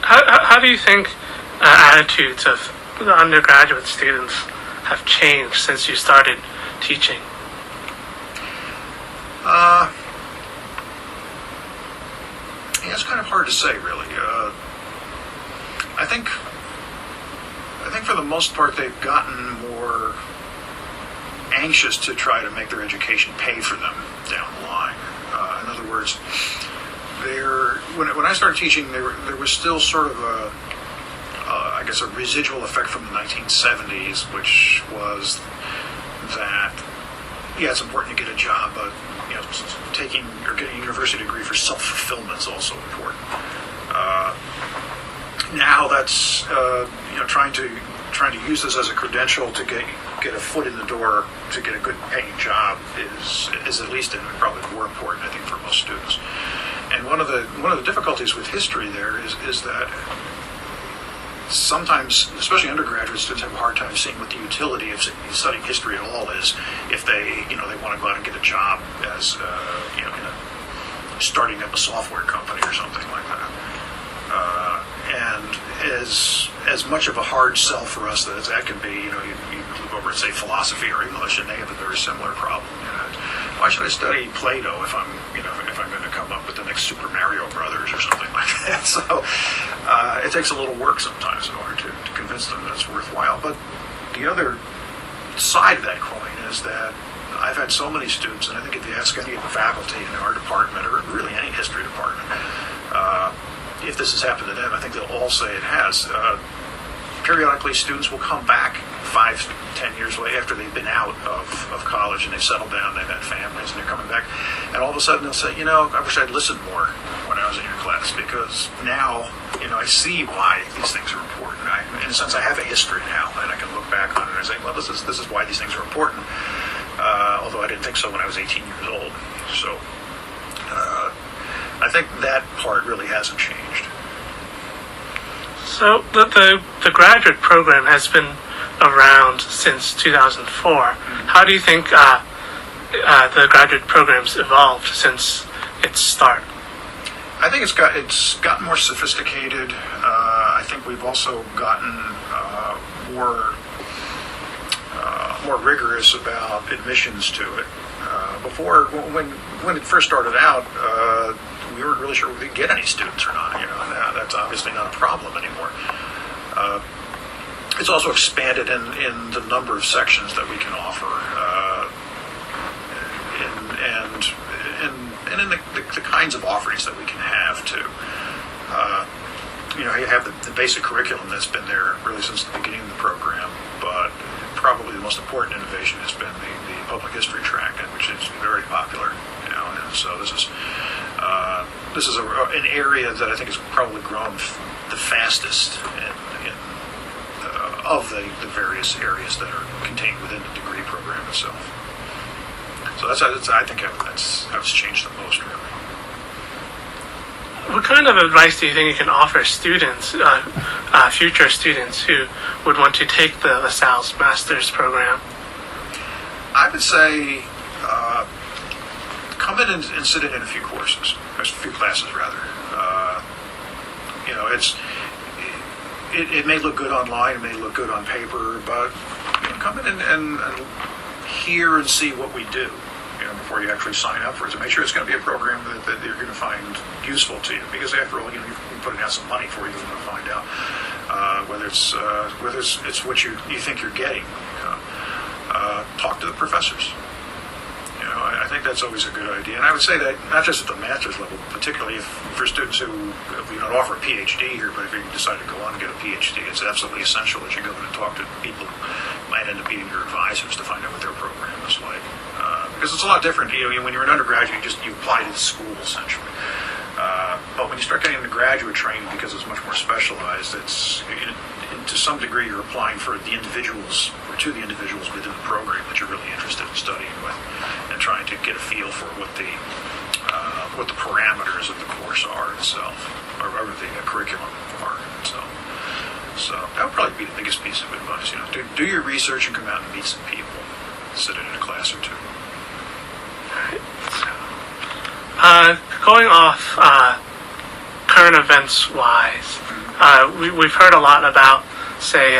How do you think attitudes of the undergraduate students have changed since you started teaching? It's kind of hard to say, really. I think for the most part they've gotten more anxious to try to make their education pay for them down the line. In other words, when I started teaching, there was still sort of a residual effect from the 1970s, which was that it's important to get a job, but taking or getting a university degree for self-fulfillment is also important. Now that's trying to use this as a credential to get a foot in the door to get a good paying job is at least probably more important, I think, for most students. And one of the difficulties with history there is that sometimes, especially undergraduate students, have a hard time seeing what the utility of studying history at all is if they want to go out and get a job as starting up a software company or something like that. And as much of a hard sell for us as that can be, you look over at, say, philosophy or English, and they have a very similar problem. Why should I study Plato if I'm going to come up with the next Super Mario Brothers or something like that? So it takes a little work sometimes in order to convince them that it's worthwhile. But the other side of that coin is that I've had so many students, and I think if you ask any of the faculty in our department or really any history department, if this has happened to them, I think they'll all say it has. Periodically, students will come back 5-10 years later after they've been out of college and they've settled down, they've had families, and they're coming back, and all of a sudden they'll say, I wish I'd listened more when I was in your class, because now, I see why these things are important. In a sense, I have a history now, and I can look back on it and say, well, this is why these things are important, although I didn't think so when I was 18 years old. So I think that part really hasn't changed. So the graduate program has been around since 2004. How do you think the graduate program's evolved since its start? I think it's gotten more sophisticated. I think we've also gotten more rigorous about admissions to it. Before, when it first started out, we weren't really sure we could get any students or not. Now that's obviously not a problem anymore. It's also expanded in the number of sections that we can offer, and in the kinds of offerings that we can have too. You have the basic curriculum that's been there really since the beginning of the program, but probably the most important innovation has been the public history track, which is very popular. And so this is an area that I think has probably grown the fastest of the various areas that are contained within the degree program itself. So I think that's how it's changed the most, really. what kind of advice do you think you can offer students, future students who would want to take the LaSalle's master's program? I would say come in and sit in a few courses, a few classes rather. It may look good online, it may look good on paper, but come in and hear and see what we do. Before you actually sign up for it, to make sure it's going to be a program that you're going to find useful to you. Because after all, you're putting out some money for you. You want to find out whether it's what you think you're getting. Talk to the professors. I think that's always a good idea. And I would say that not just at the master's level, particularly for students who we don't offer a PhD here, but if you decide to go on and get a PhD, it's absolutely essential that you go in and talk to people who might end up being your advisors to find out what their program is like. Because it's a lot different. When you're an undergraduate, you apply to the school essentially. But when you start getting into graduate training, because it's much more specialized, to some degree you're applying for the individuals or to the individuals within the program that you're really interested in studying with, and trying to get a feel for what the parameters of the course are itself, or the curriculum are itself. So that would probably be the biggest piece of advice. Do your research and come out and meet some people. Sit in a class or two. Going off current events wise, we've heard a lot about, say,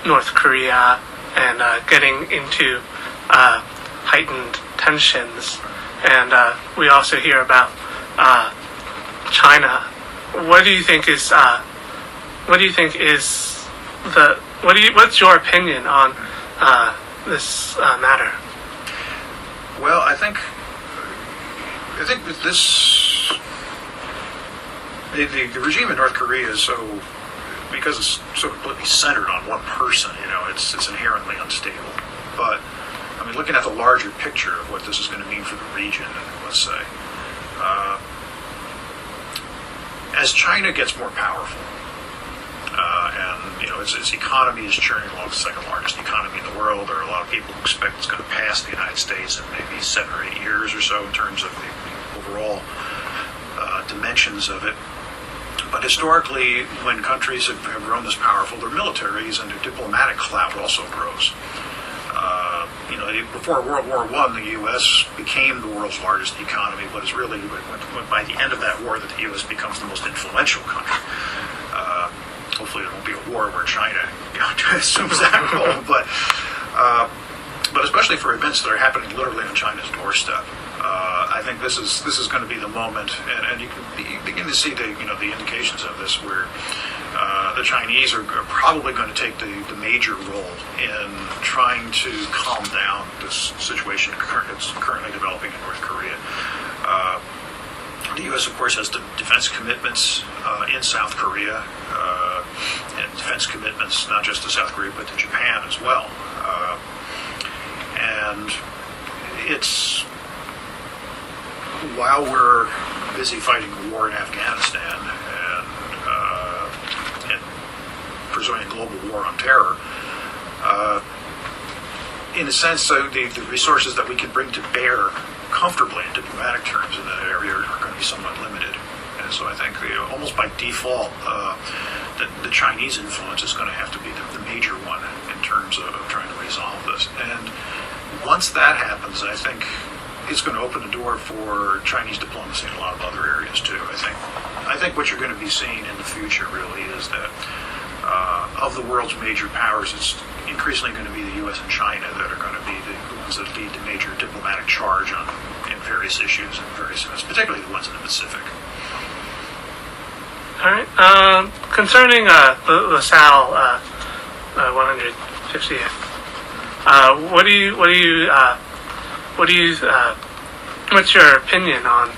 North Korea and getting into heightened tensions, and we also hear about China. What's your opinion on this matter? Well, I think that the regime in North Korea is because it's so completely centered on one person, it's inherently unstable. But looking at the larger picture of what this is going to mean for the region, let's say, as China gets more powerful, and its economy is churning along, the second largest economy in the world. There are a lot of people who expect it's going to pass the United States in maybe 7 or 8 years or so in terms of the overall dimensions of it. But historically, when countries have grown this powerful, their militaries and their diplomatic clout also grows. Before World War I, the U.S. became the world's largest economy, but it's really by the end of that war that the U.S. becomes the most influential country. Hopefully there won't be a war where China assumes that role, but especially for events that are happening literally on China's doorstep. I think this is going to be the moment, and you can begin to see the indications of this, where the Chinese are probably going to take the major role in trying to calm down this situation that's currently developing in North Korea. The U.S., of course, has defense commitments in South Korea, and defense commitments not just to South Korea but to Japan as well. And it's, while we're busy fighting the war in Afghanistan and pursuing a global war on terror, in a sense, the resources that we can bring to bear comfortably in diplomatic terms in that area are going to be somewhat limited. And so I think almost by default, the Chinese influence is going to have to be the major one in terms of trying to resolve this. And once that happens, I think it's going to open the door for Chinese diplomacy in a lot of other areas too. I think what you're going to be seeing in the future really is that of the world's major powers, it's increasingly going to be the U.S. and China that are going to be the ones that lead the major diplomatic charge in various issues and various events, particularly the ones in the Pacific. All right. Concerning LaSalle 150th, what's your opinion on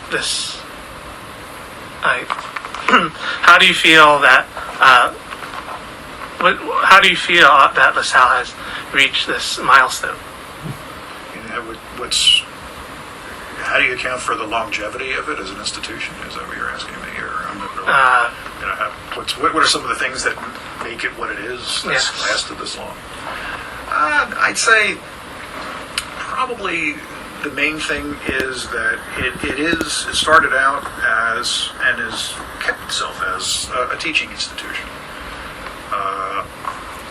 this? How do you feel that? How do you feel that LaSalle has reached this milestone? How do you account for the longevity of it as an institution? Is that what you're asking me? What are some of the things that make it what it is that's lasted this long? I'd say probably the main thing is that it started out as and has kept itself as a teaching institution.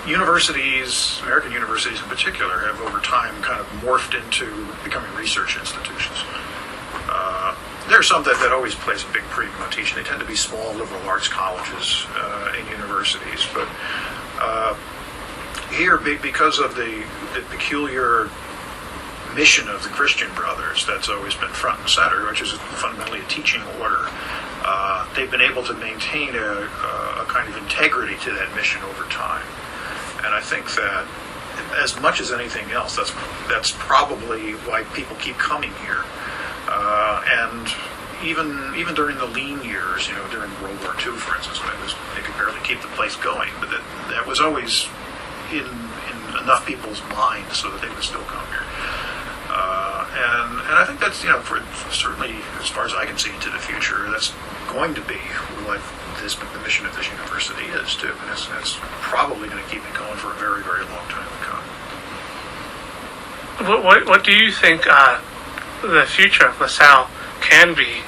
Universities, American universities in particular, have over time kind of morphed into becoming research institutions. There are some that always plays a big premium on teaching. They tend to be small liberal arts colleges in universities, but here, because of the peculiar mission of the Christian Brothers, that's always been front and center, which is fundamentally a teaching order. They've been able to maintain a kind of integrity to that mission over time, and I think that as much as anything else, that's probably why people keep coming here. And even during the lean years, during World War II, for instance, when they could barely keep the place going, but that was always in enough people's minds so that they would still come here. And I think that's, for certainly as far as I can see into the future, that's going to be what the mission of this university is too, and that's probably going to keep it going for a very, very long time to come. What do you think the future of LaSalle can be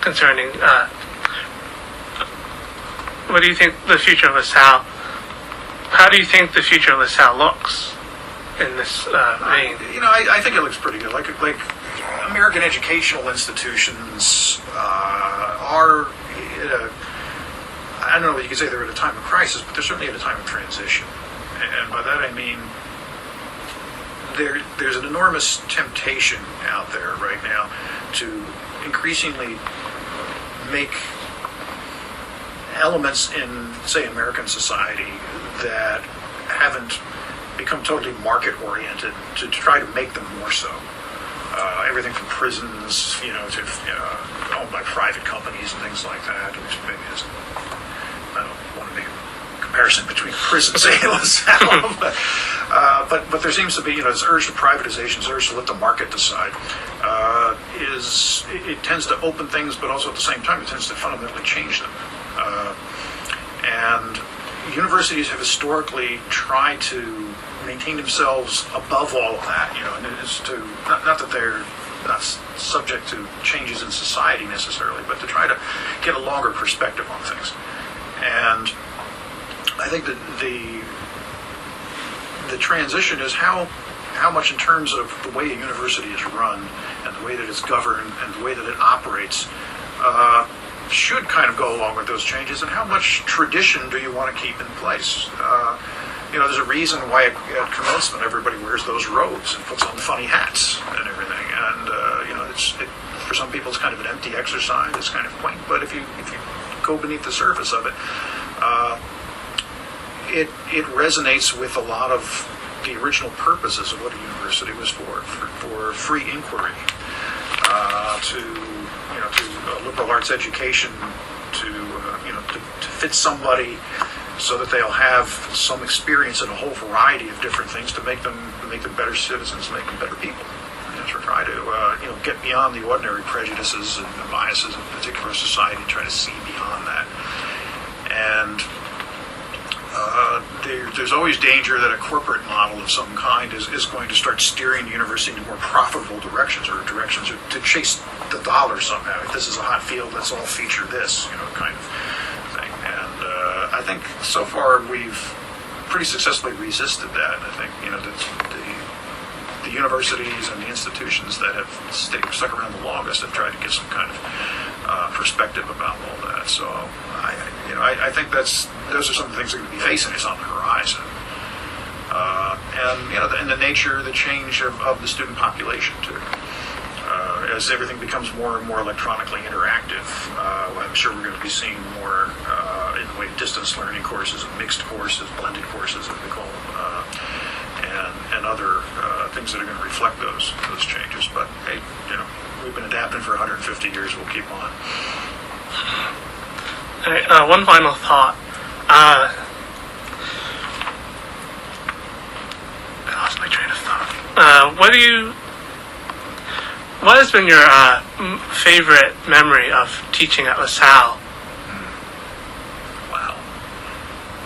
concerning? What do you think the future of LaSalle? How do you think the future of LaSalle looks in this vein? I think it looks pretty good. Like American educational institutions are. I don't know if you could say they're at a time of crisis, but they're certainly at a time of transition. And by that I mean there's an enormous temptation out there right now to increasingly make elements in, say, American society that haven't become totally market-oriented to try to make them more so. Everything from prisons, to owned by private companies and things like that, which maybe is, I don't want to make a comparison between prisons and LaSalle, but there seems to be, this urge to privatization, this urge to let the market decide, it tends to open things, but also at the same time it tends to fundamentally change them. And universities have historically tried to maintain themselves above all of that, and it is to, not that they're not subject to changes in society necessarily, but to try to get a longer perspective on things. And I think that the transition is how much in terms of the way a university is run and the way that it's governed and the way that it operates should kind of go along with those changes, and how much tradition do you want to keep in place? There's a reason why at commencement everybody wears those robes and puts on funny hats and everything. And for some people it's kind of an empty exercise. It's kind of quaint, but if you go beneath the surface of it, it resonates with a lot of the original purposes of what a university was for free inquiry, to liberal arts education, to fit somebody so that they'll have some experience in a whole variety of different things to make them better citizens, make them better people. And to try to get beyond the ordinary prejudices and biases of a particular society, try to see beyond that. And there's always danger that a corporate model of some kind is going to start steering the university into more profitable directions, or directions to chase the dollar somehow. If this is a hot field, let's all feature this, kind of thing. And I think so far we've pretty successfully resisted that. I think, the universities and the institutions that have stuck around the longest have tried to get some kind of perspective about all that. So I think those are some of the things that are going to be facing us on the horizon. And the nature, the change of the student population too. As everything becomes more and more electronically interactive, I'm sure we're going to be seeing more in the way of distance learning courses, mixed courses, blended courses, as we call them, and other things that are going to reflect those changes. But hey, we've been adapting for 150 years. We'll keep on. All right, one final thought. I lost my train of thought. What has been your favorite memory of teaching at LaSalle? Wow,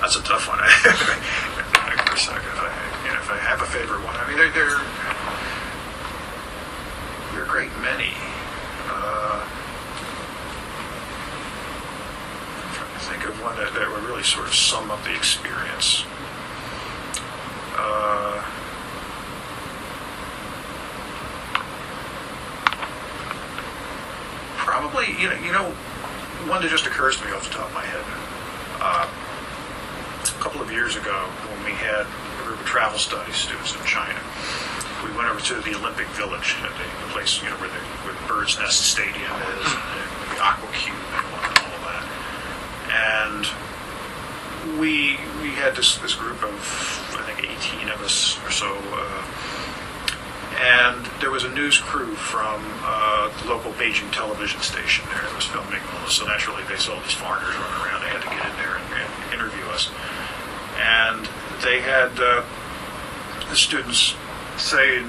that's a tough one. If I have a favorite one, I mean, really sort of sum up the experience. Probably, one that just occurs to me off the top of my head. A couple of years ago, when we had a group of travel studies students in China, we went over to the Olympic Village, the place where the Bird's Nest Stadium is, and the Aqua Cube and all of that. And we had this group of, I think, 18 of us or so, and there was a news crew from the local Beijing television station there that was filming all this. So naturally, they saw these foreigners running around. They had to get in there and interview us. And they had the students say in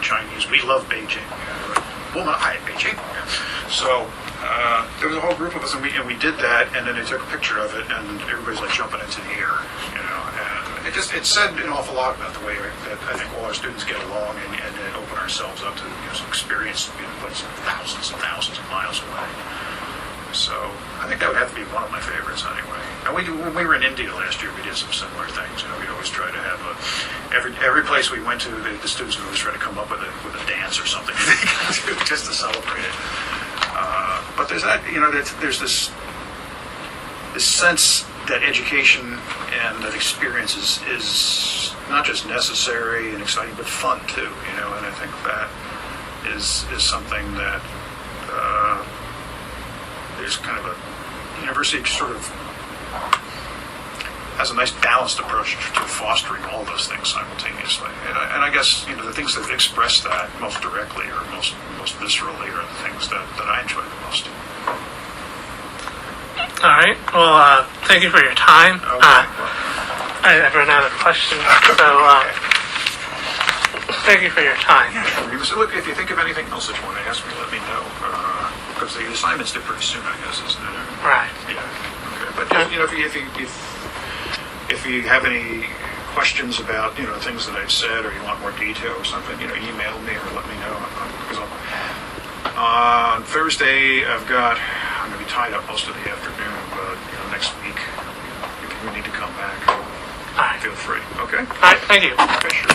Chinese, "We love Beijing." "Woman, hi, Beijing." So there was a whole group of us, and we did that. And then they took a picture of it, and everybody's like jumping into the air, And it said an awful lot about the way that I think all our students get along and open ourselves up to some experience in places thousands and thousands of miles away. So I think that would have to be one of my favorites anyway. And when we were in India last year, we did some similar things. We'd always try to have every place we went to, the students would always try to come up with a dance or something just to celebrate it. But there's that, there's this sense that education and that experience is not just necessary and exciting, but fun too. And I think that is something that there's kind of a university sort of has a nice balanced approach to fostering all those things simultaneously. And I guess the things that express that most directly or most viscerally are the things that I enjoy the most. All right. Well, thank you for your time. Okay. I've run out of questions, so thank you for your time. Yeah. So look, if you think of anything else that you want to ask me, let me know. Because the assignment's due pretty soon, I guess, isn't it? Right. Yeah. Okay. But if you have any questions about things that I've said, or you want more detail or something, email me or let me know. Because on Thursday I'm going to be tied up most of the afternoon, but next week if you need to come back, feel free. Okay. All right. Thank you. Okay, sure.